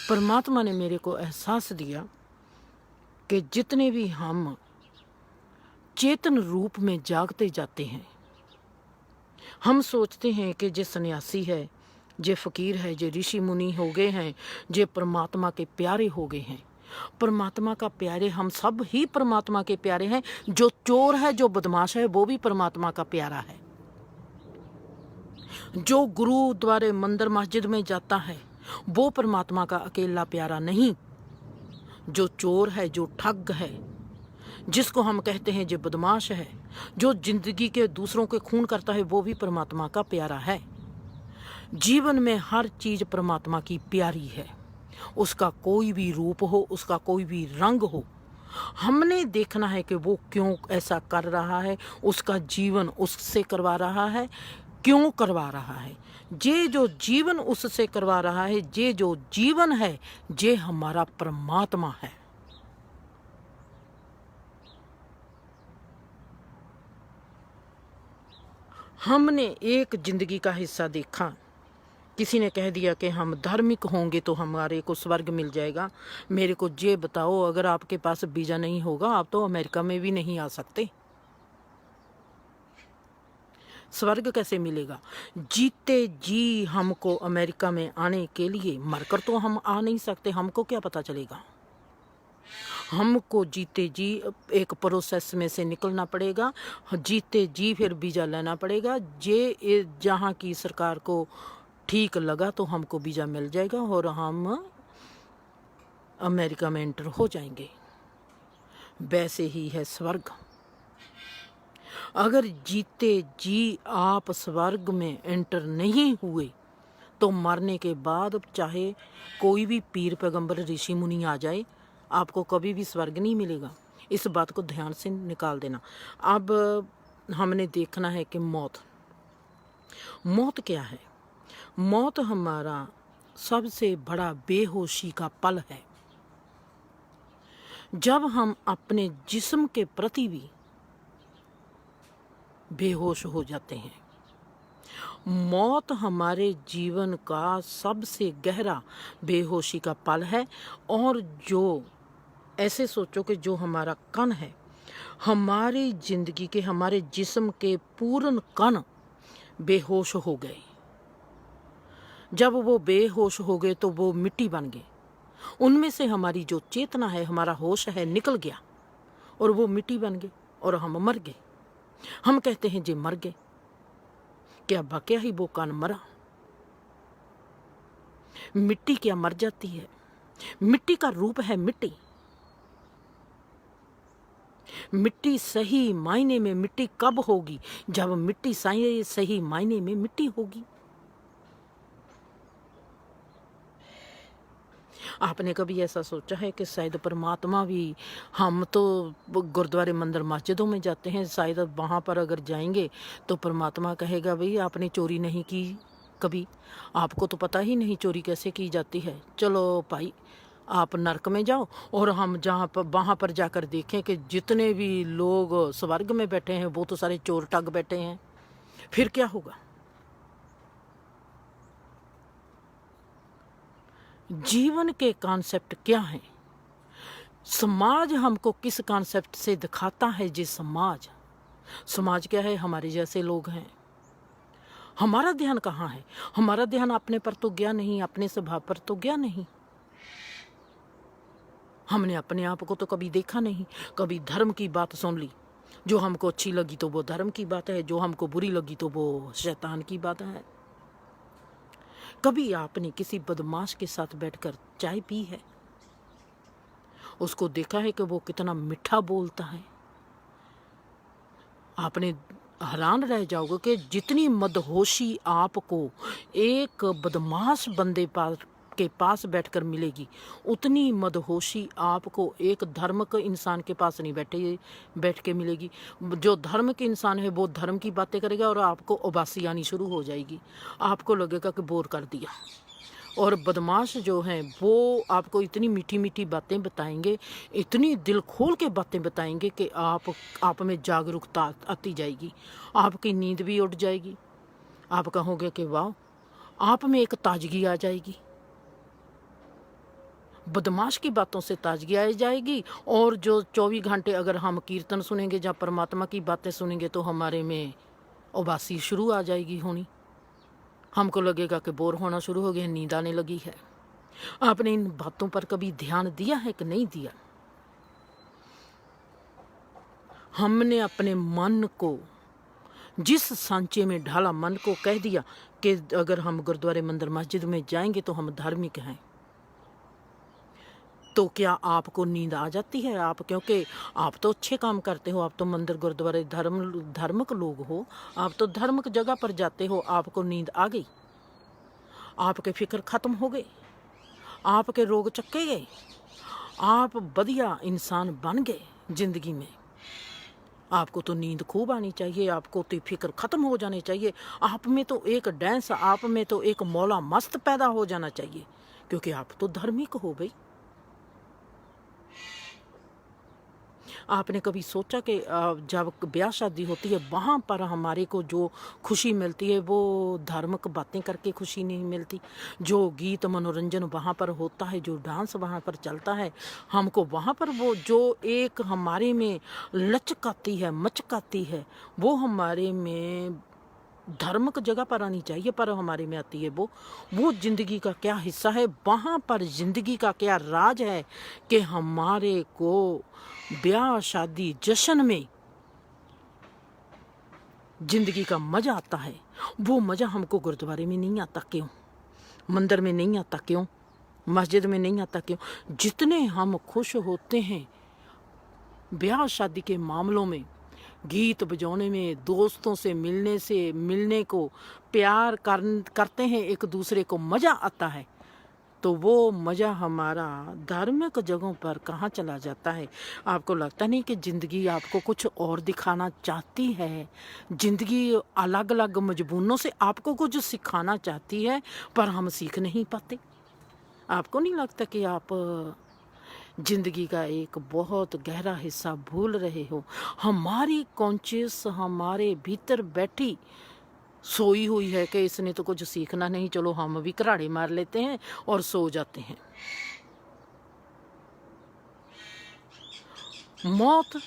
Speaker 1: परमात्मा ने मेरे को एहसास दिया कि जितने भी हम चेतन रूप में जागते जाते हैं, हम सोचते हैं कि जे सन्यासी है, जे फकीर है, जे ऋषि मुनि हो गए हैं, जे परमात्मा के प्यारे हो गए हैं। परमात्मा का प्यारे हम सब ही परमात्मा के प्यारे हैं। जो चोर है, जो बदमाश है, वो भी परमात्मा का प्यारा है। जो गुरुद्वारे मंदिर मस्जिद में जाता है, वो परमात्मा का अकेला प्यारा नहीं। जो चोर है, जो ठग है, जिसको हम कहते हैं जो बदमाश है, जो जिंदगी के दूसरों के खून करता है, वो भी परमात्मा का प्यारा है। जीवन में हर चीज परमात्मा की प्यारी है। उसका कोई भी रूप हो, उसका कोई भी रंग हो, हमने देखना है कि वो क्यों ऐसा कर रहा है, उसका जीवन उससे करवा रहा है, क्यों करवा रहा है। जे जो जीवन उससे करवा रहा है, जे जो जीवन है, जे हमारा परमात्मा है। हमने एक जिंदगी का हिस्सा देखा, किसी ने कह दिया कि हम धार्मिक होंगे तो हमारे को स्वर्ग मिल जाएगा। मेरे को ये बताओ, अगर आपके पास वीज़ा नहीं होगा, आप तो अमेरिका में भी नहीं आ सकते। स्वर्ग कैसे मिलेगा? जीते जी हमको अमेरिका में आने के लिए, मरकर तो हम आ नहीं सकते। हमको क्या पता चलेगा? हमको जीते जी एक प्रोसेस में से निकलना पड़ेगा, जीते जी फिर वीज़ा लेना पड़ेगा। जे जहाँ की सरकार को ठीक लगा तो हमको वीज़ा मिल जाएगा और हम अमेरिका में एंटर हो जाएंगे। वैसे ही है स्वर्ग। अगर जीते जी आप स्वर्ग में एंटर नहीं हुए तो मरने के बाद चाहे कोई भी पीर पैगंबर ऋषि मुनि आ जाए, आपको कभी भी स्वर्ग नहीं मिलेगा। इस बात को ध्यान से निकाल देना। अब हमने देखना है कि मौत क्या है। मौत हमारा सबसे बड़ा बेहोशी का पल है। जब हम अपने जिस्म के प्रति भी बेहोश हो जाते हैं। मौत हमारे जीवन का सबसे गहरा बेहोशी का पल है। और जो ऐसे सोचो कि जो हमारा कण है, हमारी जिंदगी के, हमारे जिस्म के पूर्ण कण बेहोश हो गए। जब वो बेहोश हो गए तो वो मिट्टी बन गए। उनमें से हमारी जो चेतना है, हमारा होश है, निकल गया और वो मिट्टी बन गए और हम मर गए। हम कहते हैं जे मर गए, क्या वाकया ही वो कण मरा? मिट्टी क्या मर जाती है? मिट्टी का रूप है मिट्टी। मिट्टी सही मायने में मिट्टी कब होगी? जब मिट्टी सही मायने में मिट्टी होगी। आपने कभी ऐसा सोचा है कि शायद परमात्मा भी, हम तो गुरुद्वारे मंदिर मस्जिदों में जाते हैं, शायद वहाँ पर अगर जाएंगे तो परमात्मा कहेगा भाई आपने चोरी नहीं की कभी, आपको तो पता ही नहीं चोरी कैसे की जाती है, चलो भाई आप नरक में जाओ। और हम जहाँ पर वहाँ पर जाकर देखें कि जितने भी लोग स्वर्ग में बैठे हैं वो तो सारे चोर ठग बैठे हैं, फिर क्या होगा? जीवन के कॉन्सेप्ट क्या हैं? समाज हमको किस कॉन्सेप्ट से दिखाता है? जी समाज क्या है? हमारे जैसे लोग हैं। हमारा ध्यान कहाँ है? हमारा ध्यान अपने पर तो गया नहीं, अपने स्वभाव पर तो गया नहीं। हमने अपने आप को तो कभी देखा नहीं। कभी धर्म की बात सुन ली, जो हमको अच्छी लगी तो वो धर्म की बात है, जो हमको बुरी लगी तो वो शैतान की बात है। कभी आपने किसी बदमाश के साथ बैठकर चाय पी है? उसको देखा है कि वो कितना मीठा बोलता है? आपने हैरान रह जाओगे कि जितनी मदहोशी आपको एक बदमाश बंदे के पास बैठकर मिलेगी, उतनी मदहोशी आपको एक धार्मिक इंसान के पास नहीं बैठ के मिलेगी। जो धर्म के इंसान है वो धर्म की बातें करेगा और आपको उबासी आनी शुरू हो जाएगी, आपको लगेगा कि बोर कर दिया। और बदमाश जो हैं वो आपको इतनी मीठी मीठी बातें बताएंगे, इतनी दिल खोल के बातें बताएंगे कि आप में जागरूकता आती जाएगी, आपकी नींद भी उड़ जाएगी। आप कहोगे कि वाह, आप में एक ताजगी आ जाएगी। बदमाश की बातों से ताजगी आ जाएगी। और जो 24 घंटे अगर हम कीर्तन सुनेंगे, जहाँ परमात्मा की बातें सुनेंगे, तो हमारे में उबासी शुरू आ जाएगी होनी। हमको लगेगा कि बोर होना शुरू हो गया, नींद आने लगी है। आपने इन बातों पर कभी ध्यान दिया है कि नहीं दिया? हमने अपने मन को जिस सांचे में ढाला, मन को कह दिया कि अगर हम गुरुद्वारे मंदिर मस्जिद में जाएंगे तो हम धार्मिक हैं। तो क्या आपको नींद आ जाती है? आप, क्योंकि आप तो अच्छे काम करते हो, आप तो मंदिर गुरुद्वारे धार्मिक लोग हो, आप तो धार्मिक जगह पर जाते हो, आपको नींद आ गई, आपके फिक्र खत्म हो गए, आपके रोग चक्के गए, आप बढ़िया इंसान बन गए जिंदगी में। आपको तो नींद खूब आनी चाहिए, आपको तो फिक्र खत्म हो जानी चाहिए, आप में तो एक डांस, आप में तो एक मौला मस्त पैदा हो जाना चाहिए, क्योंकि आप तो धार्मिक हो भाई। आपने कभी सोचा कि जब ब्याह शादी होती है वहाँ पर हमारे को जो खुशी मिलती है वो धार्मिक बातें करके खुशी नहीं मिलती? जो गीत मनोरंजन वहाँ पर होता है, जो डांस वहाँ पर चलता है, हमको वहाँ पर वो जो एक हमारे में लचक आती है, मचक आती है, वो हमारे में धार्मिक जगह पर आनी चाहिए, पर हमारे में आती है वो जिंदगी का क्या हिस्सा है? वहाँ पर जिंदगी का क्या राज है कि हमारे को ब्याह शादी जश्न में जिंदगी का मजा आता है? वो मजा हमको गुरुद्वारे में नहीं आता क्यों? मंदिर में नहीं आता क्यों? मस्जिद में नहीं आता क्यों? जितने हम खुश होते हैं ब्याह शादी के मामलों में, गीत बजाने में, दोस्तों से मिलने को, प्यार करते हैं एक दूसरे को, मज़ा आता है, तो वो मज़ा हमारा धार्मिक जगहों पर कहाँ चला जाता है? आपको लगता नहीं कि ज़िंदगी आपको कुछ और दिखाना चाहती है? ज़िंदगी अलग अलग मजबूनों से आपको कुछ सिखाना चाहती है, पर हम सीख नहीं पाते। आपको नहीं लगता कि आप जिंदगी का एक बहुत गहरा हिस्सा भूल रहे हो? हमारी कॉन्शियस हमारे भीतर बैठी सोई हुई है कि इसने तो कुछ सीखना नहीं, चलो हम भी कराड़े मार लेते हैं और सो जाते हैं। मौत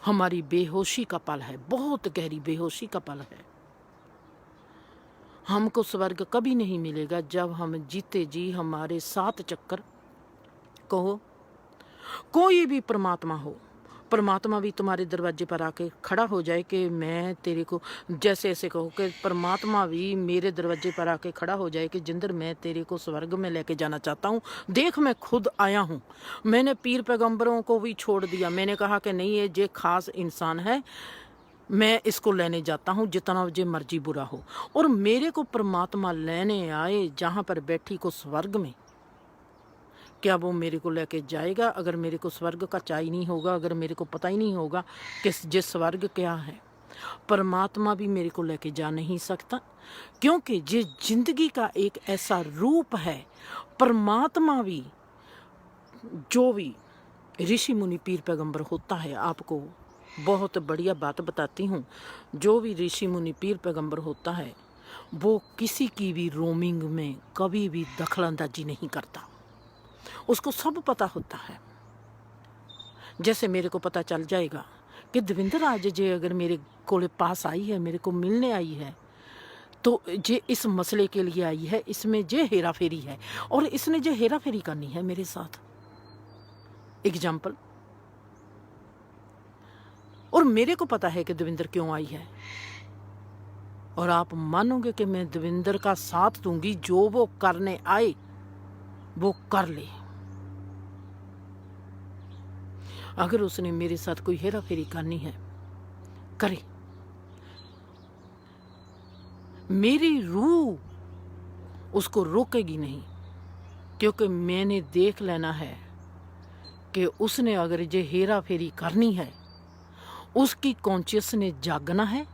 Speaker 1: हमारी बेहोशी का पल है, बहुत गहरी बेहोशी का पल है। हमको स्वर्ग कभी नहीं मिलेगा जब हम जीते जी हमारे 7 चक्कर, कहो कोई भी परमात्मा हो, परमात्मा भी तुम्हारे दरवाजे पर आके खड़ा हो जाए कि मैं तेरे को, जैसे ऐसे कहो कि परमात्मा भी मेरे दरवाजे पर आके खड़ा हो जाए कि जिंदर मैं तेरे को स्वर्ग में लेके जाना चाहता हूँ, देख मैं खुद आया हूँ। मैंने पीर पैगंबरों को भी छोड़ दिया, मैंने कहा कि नहीं ये खास इंसान है, मैं इसको लेने जाता हूँ जितना मुझे मर्जी बुरा हो। और मेरे को परमात्मा लेने आए जहाँ पर बैठी को स्वर्ग में, क्या वो मेरे को लेके जाएगा? अगर मेरे को स्वर्ग का चाय नहीं होगा, अगर मेरे को पता ही नहीं होगा कि ये स्वर्ग क्या है, परमात्मा भी मेरे को लेके जा नहीं सकता, क्योंकि ये जिंदगी का एक ऐसा रूप है। परमात्मा भी, जो भी ऋषि मुनि पीर पैगंबर होता है, आपको बहुत बढ़िया बात बताती हूँ, जो भी ऋषि मुनि पीर पैगंबर होता है वो किसी की भी रोमिंग में कभी भी दखलंदाजी नहीं करता, उसको सब पता होता है। जैसे मेरे को पता चल जाएगा कि दविंदर आज जे अगर मेरे को पास आई है, मेरे को मिलने आई है, तो जे इस मसले के लिए आई है, इसमें जे हेरा फेरी है और इसने जे हेरा फेरी करनी है मेरे साथ, एग्जाम्पल। और मेरे को पता है कि दविंदर क्यों आई है, और आप मानोगे कि मैं दविंदर का साथ दूंगी, जो वो करने आए वो कर ले। अगर उसने मेरे साथ कोई हेरा फेरी करनी है, करे। मेरी रूह उसको रोकेगी नहीं, क्योंकि मैंने देख लेना है कि उसने अगर ये हेरा फेरी करनी है, उसकी कॉन्शियस ने जागना है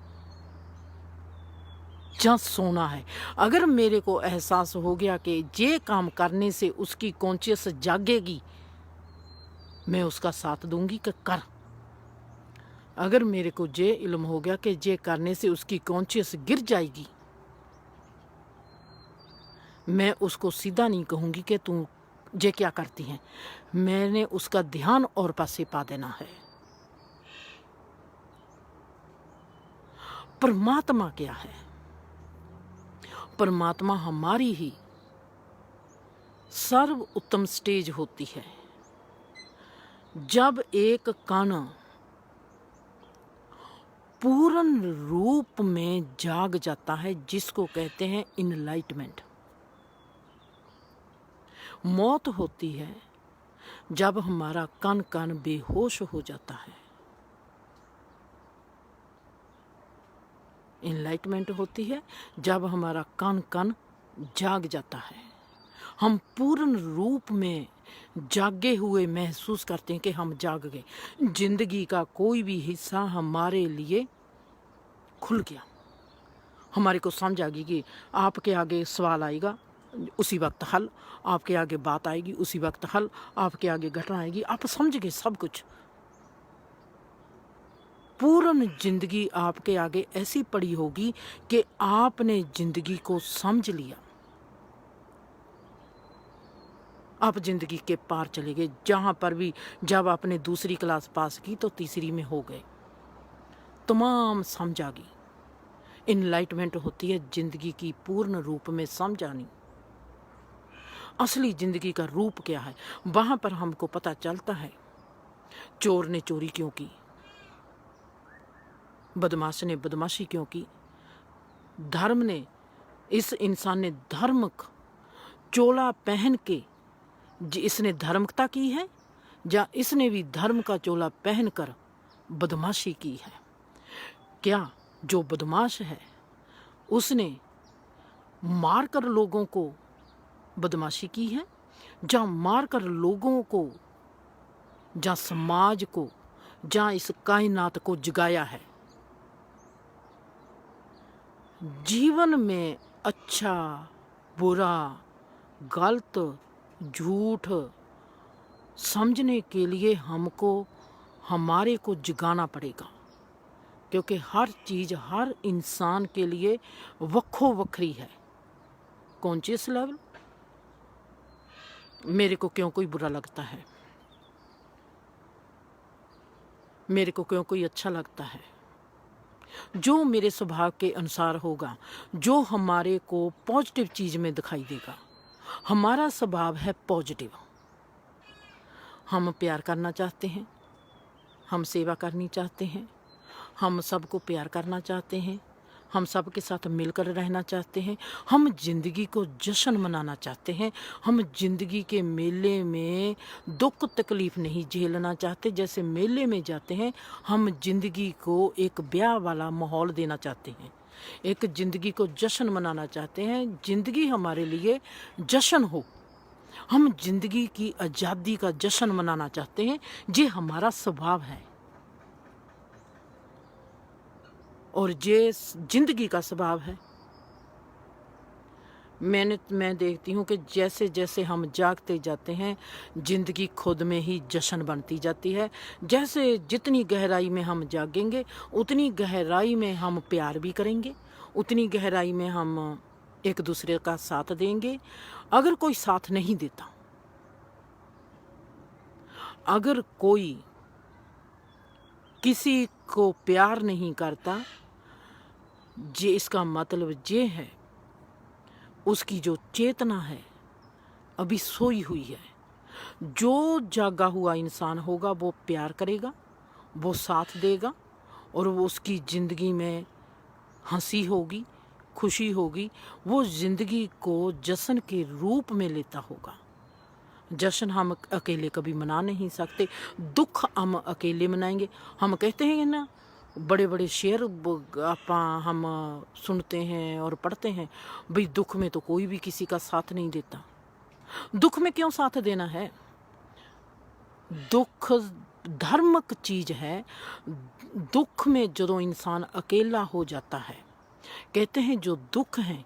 Speaker 1: या सोना है। अगर मेरे को एहसास हो गया कि ये काम करने से उसकी कॉन्शियस जागेगी, मैं उसका साथ दूंगी कि कर। अगर मेरे को ये इल्म हो गया कि ये करने से उसकी कॉन्शियस गिर जाएगी, मैं उसको सीधा नहीं कहूंगी कि तू ये क्या करती है, मैंने उसका ध्यान और पासे पा देना है। परमात्मा क्या है? परमात्मा हमारी ही सर्व उत्तम स्टेज होती है, जब एक कण पूर्ण रूप में जाग जाता है, जिसको कहते हैं इनलाइटमेंट। मौत होती है जब हमारा कण कण बेहोश हो जाता है। इनलाइटमेंट होती है जब हमारा कण कण जाग जाता है, हम पूर्ण रूप में जागे हुए महसूस करते हैं कि हम जाग गए। जिंदगी का कोई भी हिस्सा हमारे लिए खुल गया, हमारे को समझ आ गई कि आपके आगे सवाल आएगा उसी वक्त हल, आपके आगे बात आएगी उसी वक्त हल, आपके आगे घटना आएगी, आप समझ गए सब कुछ। पूर्ण जिंदगी आपके आगे ऐसी पड़ी होगी कि आपने जिंदगी को समझ लिया, आप जिंदगी के पार चले गए। जहां पर भी, जब आपने दूसरी क्लास पास की तो तीसरी में हो गए, तमाम समझ आ गई। इनलाइटमेंट होती है जिंदगी की पूर्ण रूप में समझ आनी। असली जिंदगी का रूप क्या है, वहां पर हमको पता चलता है। चोर ने चोरी क्यों की, बदमाश ने बदमाशी क्यों की, धर्म ने, इस इंसान ने धर्म चोला पहन के इसने धर्मता की है, या इसने भी धर्म का चोला पहनकर बदमाशी की है। क्या जो बदमाश है उसने मारकर लोगों को बदमाशी की है, या मारकर लोगों को, या समाज को, या इस कायनात को जगाया है? जीवन में अच्छा बुरा गलत झूठ समझने के लिए हमको हमारे को जगाना पड़ेगा, क्योंकि हर चीज़ हर इंसान के लिए वक्खो वक्री है। कॉन्शियस लेवल, मेरे को क्यों कोई बुरा लगता है, मेरे को क्यों कोई अच्छा लगता है, जो मेरे स्वभाव के अनुसार होगा, जो हमारे को पॉजिटिव चीज़ में दिखाई देगा। हमारा स्वभाव है पॉजिटिव, हम प्यार करना चाहते हैं, हम सेवा करनी चाहते हैं, हम सबको प्यार करना चाहते हैं, हम सबके साथ मिलकर रहना चाहते हैं, हम जिंदगी को जश्न मनाना चाहते हैं, हम जिंदगी के मेले में दुख तकलीफ नहीं झेलना चाहते। जैसे मेले में जाते हैं, हम जिंदगी को एक ब्याह वाला माहौल देना चाहते हैं, एक जिंदगी को जश्न मनाना चाहते हैं, जिंदगी हमारे लिए जश्न हो। हम जिंदगी की आज़ादी का जश्न मनाना चाहते हैं। ये हमारा स्वभाव है और ये जिंदगी का स्वभाव है। मैं देखती हूँ कि जैसे जैसे हम जागते जाते हैं, जिंदगी खुद में ही जश्न बनती जाती है। जैसे जितनी गहराई में हम जागेंगे, उतनी गहराई में हम प्यार भी करेंगे, उतनी गहराई में हम एक दूसरे का साथ देंगे। अगर कोई साथ नहीं देता, अगर कोई किसी को प्यार नहीं करता, ये इसका मतलब ये है उसकी जो चेतना है अभी सोई हुई है। जो जागा हुआ इंसान होगा वो प्यार करेगा, वो साथ देगा और वो उसकी ज़िंदगी में हंसी होगी, खुशी होगी। वो ज़िंदगी को जश्न के रूप में लेता होगा। जश्न हम अकेले कभी मना नहीं सकते, दुख हम अकेले मनाएंगे। हम कहते हैं ना, बड़े बड़े शेर हम सुनते हैं और पढ़ते हैं, भाई दुख में तो कोई भी किसी का साथ नहीं देता। दुख में क्यों साथ देना है? दुख धर्मक चीज है। दुख में जो इंसान अकेला हो जाता है, कहते हैं जो दुख है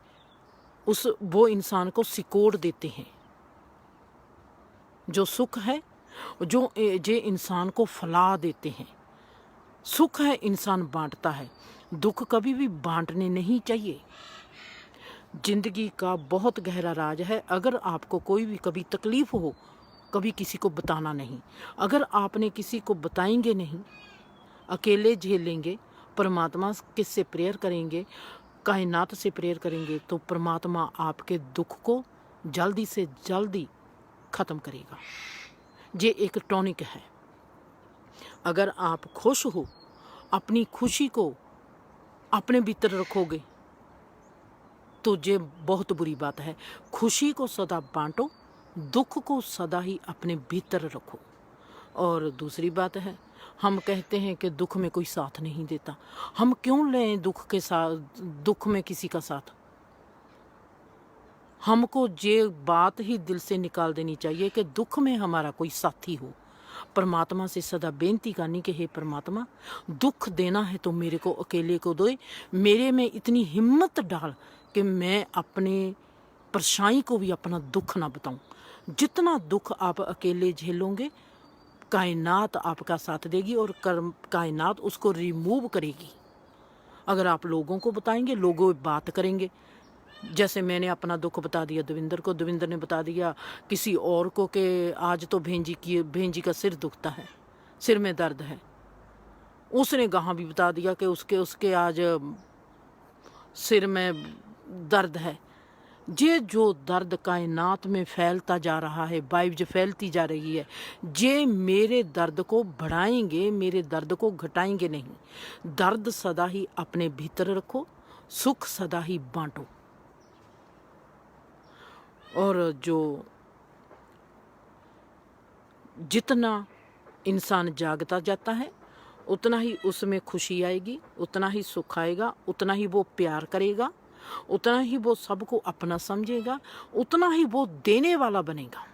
Speaker 1: वो इंसान को सिकोड़ देते हैं। जो सुख है जो इंसान को फैला देते हैं। सुख है इंसान बांटता है, दुख कभी भी बांटने नहीं चाहिए। जिंदगी का बहुत गहरा राज है। अगर आपको कोई भी कभी तकलीफ हो, कभी किसी को बताना नहीं। अगर आपने किसी को बताएंगे नहीं, अकेले झेलेंगे, परमात्मा किससे प्रेयर करेंगे, कायनात से प्रेयर करेंगे, तो परमात्मा आपके दुख को जल्दी से जल्दी ख़त्म करेगा। ये एक टॉनिक है। अगर आप खुश हो, अपनी खुशी को अपने भीतर रखोगे तो ये बहुत बुरी बात है। खुशी को सदा बांटो, दुख को सदा ही अपने भीतर रखो। और दूसरी बात है, हम कहते हैं कि दुख में कोई साथ नहीं देता। हम क्यों लें दुख में किसी का साथ? हमको ये बात ही दिल से निकाल देनी चाहिए कि दुख में हमारा कोई साथी हो। परमात्मा से सदा बेनती करनी कि हे परमात्मा, दुख देना है तो मेरे को अकेले को दो। मेरे में इतनी हिम्मत डाल कि मैं अपने परछाई को भी अपना दुख ना बताऊं। जितना दुख आप अकेले झेलोगे, कायनात आपका साथ देगी और कायनात उसको रिमूव करेगी। अगर आप लोगों को बताएंगे, लोग बात करेंगे। जैसे मैंने अपना दुख बता दिया दविंदर को, दविंदर ने बता दिया किसी और को कि आज तो भेंजी का सिर दुखता है, सिर में दर्द है। उसने गाहाँ भी बता दिया कि उसके आज सिर में दर्द है। ये जो दर्द कायनात में फैलता जा रहा है, वाइब्स फैलती जा रही है, ये मेरे दर्द को बढ़ाएंगे, मेरे दर्द को घटाएंगे नहीं। दर्द सदा ही अपने भीतर रखो, सुख सदा ही बांटो। और जो जितना इंसान जागता जाता है, उतना ही उसमें खुशी आएगी, उतना ही सुख आएगा, उतना ही वो प्यार करेगा, उतना ही वो सबको अपना समझेगा, उतना ही वो देने वाला बनेगा।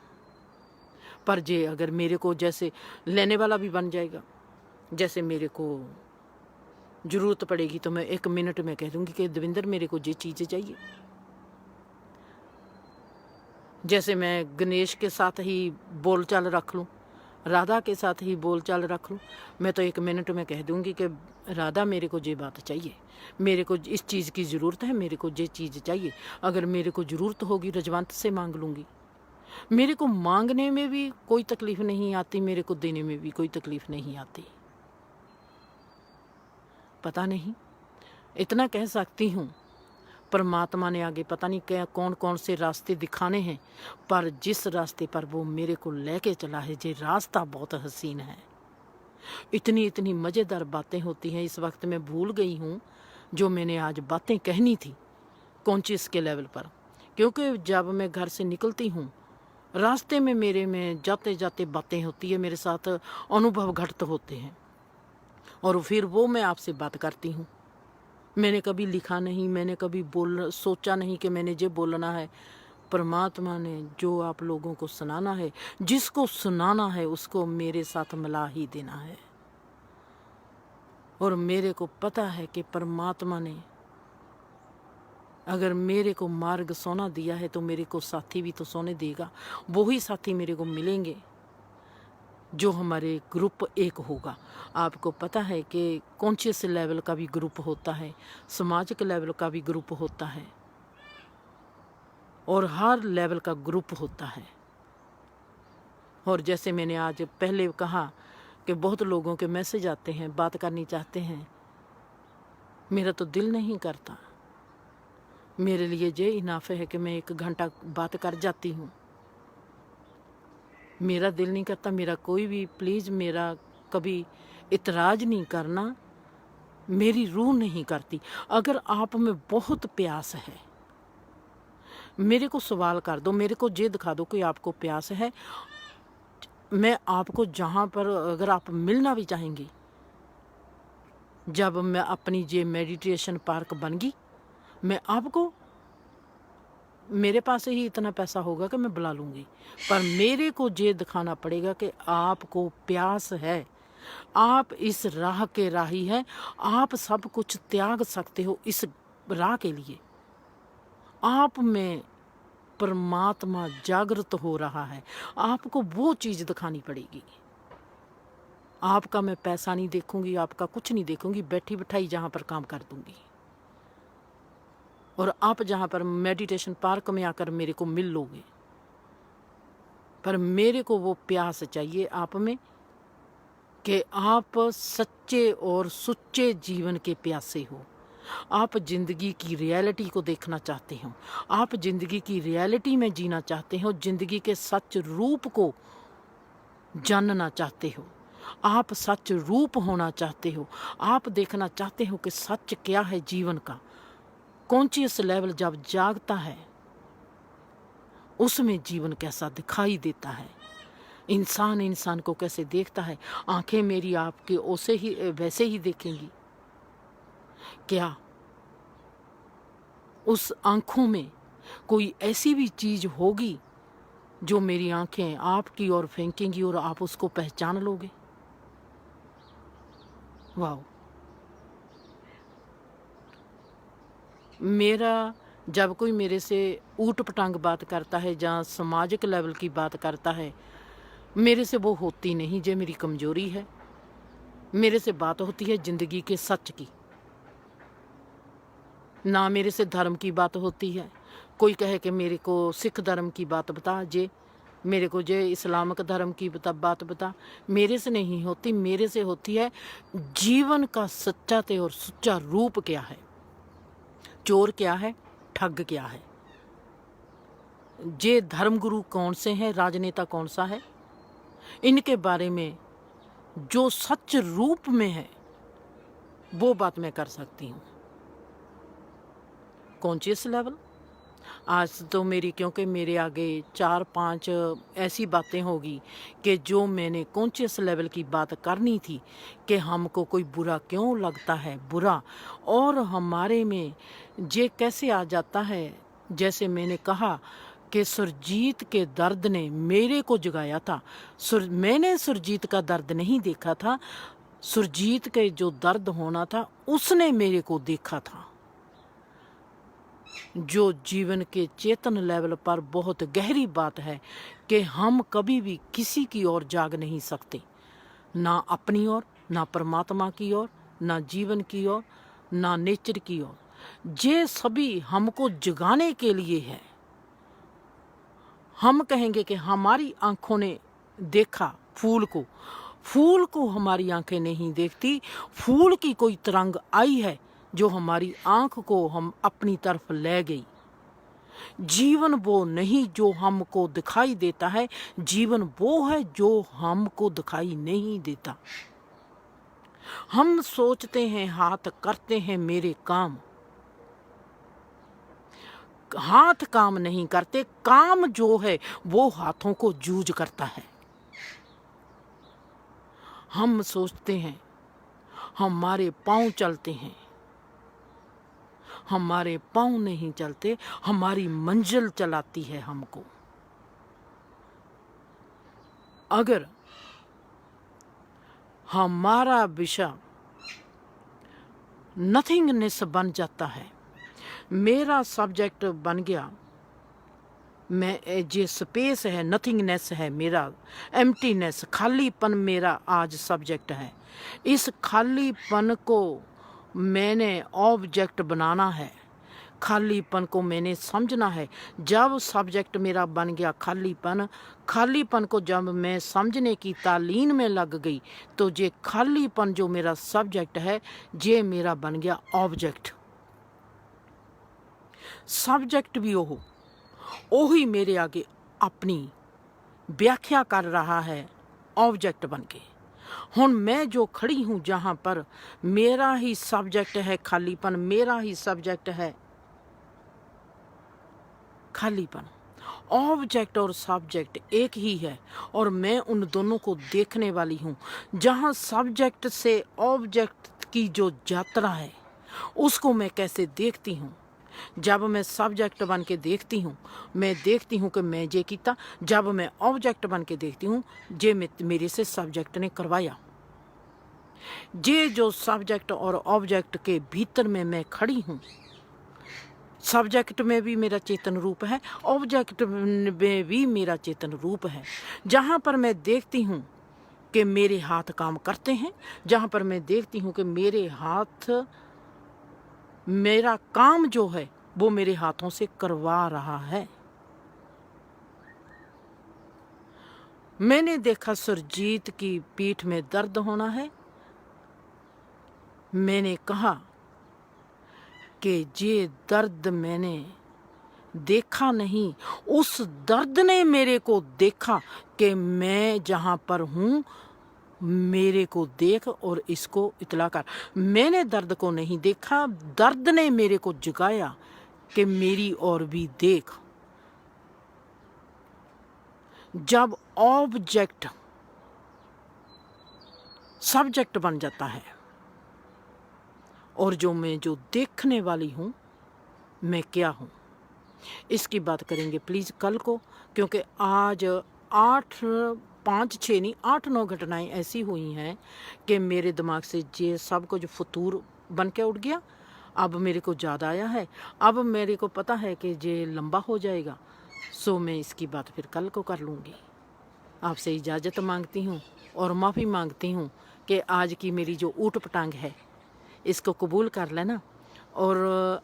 Speaker 1: पर जे अगर मेरे को जैसे लेने वाला भी बन जाएगा, जैसे मेरे को ज़रूरत पड़ेगी तो मैं 1 मिनट में कह दूँगी कि दविंदर मेरे को ये चीज़ें चाहिए। जैसे मैं गणेश के साथ ही बोलचाल रख लूँ, राधा के साथ ही बोलचाल रख लूँ, मैं तो 1 मिनट में कह दूँगी कि राधा मेरे को ये बात चाहिए, मेरे को इस चीज़ की ज़रूरत है, मेरे को ये चीज़ चाहिए। अगर मेरे को ज़रूरत होगी रजवंत से मांग लूँगी। मेरे को मांगने में भी कोई तकलीफ़ नहीं आती, मेरे को देने में भी कोई तकलीफ़ नहीं आती। पता नहीं, इतना कह सकती हूँ, परमात्मा ने आगे पता नहीं क्या कौन कौन से रास्ते दिखाने हैं, पर जिस रास्ते पर वो मेरे को लेके चला है, ये रास्ता बहुत हसीन है। इतनी इतनी मज़ेदार बातें होती हैं। इस वक्त मैं भूल गई हूँ जो मैंने आज बातें कहनी थी कॉन्शियस के लेवल पर, क्योंकि जब मैं घर से निकलती हूँ रास्ते में मेरे में जाते जाते बातें होती है, मेरे साथ अनुभव घटित होते हैं और फिर वो मैं आपसे बात करती हूँ। मैंने कभी लिखा नहीं, मैंने कभी सोचा नहीं कि मैंने ये बोलना है। परमात्मा ने जो आप लोगों को सुनाना है, जिसको सुनाना है उसको मेरे साथ मिला ही देना है। और मेरे को पता है कि परमात्मा ने अगर मेरे को मार्ग सोना दिया है तो मेरे को साथी भी तो सोने देगा। वही साथी मेरे को मिलेंगे जो हमारे ग्रुप एक होगा। आपको पता है कि कॉन्शियस लेवल का भी ग्रुप होता है, सामाजिक लेवल का भी ग्रुप होता है और हर लेवल का ग्रुप होता है। और जैसे मैंने आज पहले कहा कि बहुत लोगों के मैसेज आते हैं, बात करनी चाहते हैं, मेरा तो दिल नहीं करता। मेरे लिए ये इनाफ है कि मैं 1 घंटा बात कर जाती हूँ। मेरा दिल नहीं करता, मेरा कोई भी प्लीज़ मेरा कभी इतराज़ नहीं करना, मेरी रूह नहीं करती। अगर आप में बहुत प्यास है मेरे को सवाल कर दो, मेरे को ये दिखा दो कि आपको प्यास है। मैं आपको जहाँ पर अगर आप मिलना भी चाहेंगी, जब मैं अपनी ये मेडिटेशन पार्क बन गई, मैं आपको, मेरे पास ही इतना पैसा होगा कि मैं बुला लूँगी, पर मेरे को ये दिखाना पड़ेगा कि आपको प्यास है, आप इस राह के राही हैं, आप सब कुछ त्याग सकते हो इस राह के लिए। आप में परमात्मा जागृत हो रहा है, आपको वो चीज़ दिखानी पड़ेगी। आपका मैं पैसा नहीं देखूंगी, आपका कुछ नहीं देखूंगी, बैठी बिठाई जहाँ पर काम कर दूंगी। और आप जहाँ पर मेडिटेशन पार्क में आकर मेरे को मिल लोगे, पर मेरे को वो प्यास चाहिए आप में कि आप सच्चे और सुच्चे जीवन के प्यासे हो। आप ज़िंदगी की रियलिटी को देखना चाहते हो, आप ज़िंदगी की रियलिटी में जीना चाहते हो, ज़िंदगी के सच रूप को जानना चाहते हो, आप सच रूप होना चाहते हो, आप देखना चाहते हो कि सच क्या है जीवन का। कॉन्शियस लेवल जब जागता है उसमें जीवन कैसा दिखाई देता है, इंसान इंसान को कैसे देखता है। आंखें मेरी आपके वैसे ही देखेंगी क्या? उस आंखों में कोई ऐसी भी चीज़ होगी जो मेरी आंखें आपकी ओर फेंकेंगी और आप उसको पहचान लोगे? वाह! मेरा जब कोई मेरे से ऊट पटांग बात करता है, जहाँ सामाजिक लेवल की बात करता है, मेरे से वो होती नहीं। जो मेरी कमजोरी है, मेरे से बात होती है ज़िंदगी के सच की, ना मेरे से धर्म की बात होती है। कोई कहे कि मेरे को सिख धर्म की बात बता, जे मेरे को जे इस्लामिक धर्म की बात बता, मेरे से नहीं होती। मेरे से होती है जीवन का सच्चा ते और सच्चा रूप क्या है, चोर क्या है, ठग क्या है, जे धर्मगुरु कौन से हैं, राजनेता कौन सा है, इनके बारे में जो सच रूप में है वो बात मैं कर सकती हूँ। कॉन्शियस लेवल आज तो मेरी, क्योंकि मेरे आगे 4-5 ऐसी बातें होगी कि जो मैंने कॉन्शियस लेवल की बात करनी थी कि हमको कोई बुरा क्यों लगता है, बुरा, और हमारे में ये कैसे आ जाता है। जैसे मैंने कहा कि सुरजीत के दर्द ने मेरे को जगाया था। मैंने सुरजीत का दर्द नहीं देखा था, सुरजीत के जो दर्द होना था उसने मेरे को देखा था। जो जीवन के चेतन लेवल पर बहुत गहरी बात है कि हम कभी भी किसी की ओर जाग नहीं सकते, ना अपनी ओर, ना परमात्मा की ओर, ना जीवन की ओर, ना नेचर की ओर। ये सभी हमको जगाने के लिए है। हम कहेंगे कि हमारी आंखों ने देखा फूल को हमारी आंखें नहीं देखती। फूल की कोई तरंग आई है जो हमारी आंख को हम अपनी तरफ ले गई। जीवन वो नहीं जो हमको दिखाई देता है, जीवन वो है जो हमको दिखाई नहीं देता। हम सोचते हैं हाथ करते हैं मेरे काम, हाथ काम नहीं करते, काम जो है वो हाथों को जूझ करता है। हम सोचते हैं हमारे पाँव चलते हैं, हमारे पाँव नहीं चलते, हमारी मंजिल चलाती है हमको। अगर हमारा विषय नथिंगनेस बन जाता है, मेरा सब्जेक्ट बन गया, मैं जो स्पेस है, नथिंगनेस है, मेरा एम्प्टीनेस, खालीपन मेरा आज सब्जेक्ट है। इस खालीपन को मैंने ऑब्जेक्ट बनाना है, खालीपन को मैंने समझना है। जब सब्जेक्ट मेरा बन गया खालीपन, खालीपन को जब मैं समझने की तालीम में लग गई, तो ये खालीपन जो मेरा सब्जेक्ट है, ये मेरा बन गया ऑब्जेक्ट। सब्जेक्ट भी वही मेरे आगे अपनी व्याख्या कर रहा है ऑब्जेक्ट बन के। हुण मैं जो खड़ी हूँ जहाँ पर, मेरा ही सब्जेक्ट है खालीपन, मेरा ही सब्जेक्ट है खालीपन। ऑब्जेक्ट और सब्जेक्ट एक ही है और मैं उन दोनों को देखने वाली हूँ। जहाँ सब्जेक्ट से ऑब्जेक्ट की जो यात्रा है, उसको मैं कैसे देखती हूँ। जब मैं सब्जेक्ट बन के देखती हूँ, मैं देखती हूँ कि मैं ये किया। जब मैं ऑब्जेक्ट बन के देखती हूँ, ये मेरे से सब्जेक्ट ने करवाया। ये जो सब्जेक्ट और ऑब्जेक्ट के भीतर में मैं खड़ी हूँ, सब्जेक्ट में भी मेरा चेतन रूप है, ऑब्जेक्ट में भी मेरा चेतन रूप है। जहाँ पर मैं देखती हूँ कि मेरे हाथ काम करते हैं, जहाँ पर मैं देखती हूँ कि मेरे हाथ, मेरा काम जो है वो मेरे हाथों से करवा रहा है। मैंने देखा सुरजीत की पीठ में दर्द होना है। मैंने कहा कि ये दर्द मैंने देखा नहीं, उस दर्द ने मेरे को देखा कि मैं जहाँ पर हूँ, मेरे को देख और इसको इतला कर। मैंने दर्द को नहीं देखा, दर्द ने मेरे को जगाया कि मेरी ओर भी देख। जब ऑब्जेक्ट सब्जेक्ट बन जाता है और जो मैं जो देखने वाली हूँ, मैं क्या हूँ, इसकी बात करेंगे प्लीज़ कल को। क्योंकि आज 8-5-6 नहीं 8-9 घटनाएं ऐसी हुई हैं कि मेरे दिमाग से ये सब कुछ फतूर बन के उठ गया। अब मेरे को ज़्यादा आया है, अब मेरे को पता है कि ये लंबा हो जाएगा, सो मैं इसकी बात फिर कल को कर लूँगी। आपसे इजाज़त मांगती हूँ और माफ़ी मांगती हूँ कि आज की मेरी जो ऊट पटांग है, इसको कबूल कर लेना और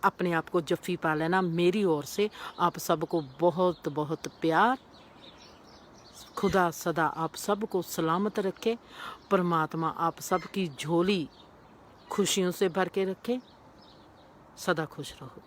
Speaker 1: अपने आप को जफ्फी पा लेना। मेरी ओर से आप सबको बहुत बहुत प्यार। खुदा सदा आप सबको सलामत रखे, परमात्मा आप सबकी झोली खुशियों से भर के रखे। सदा खुश रहो।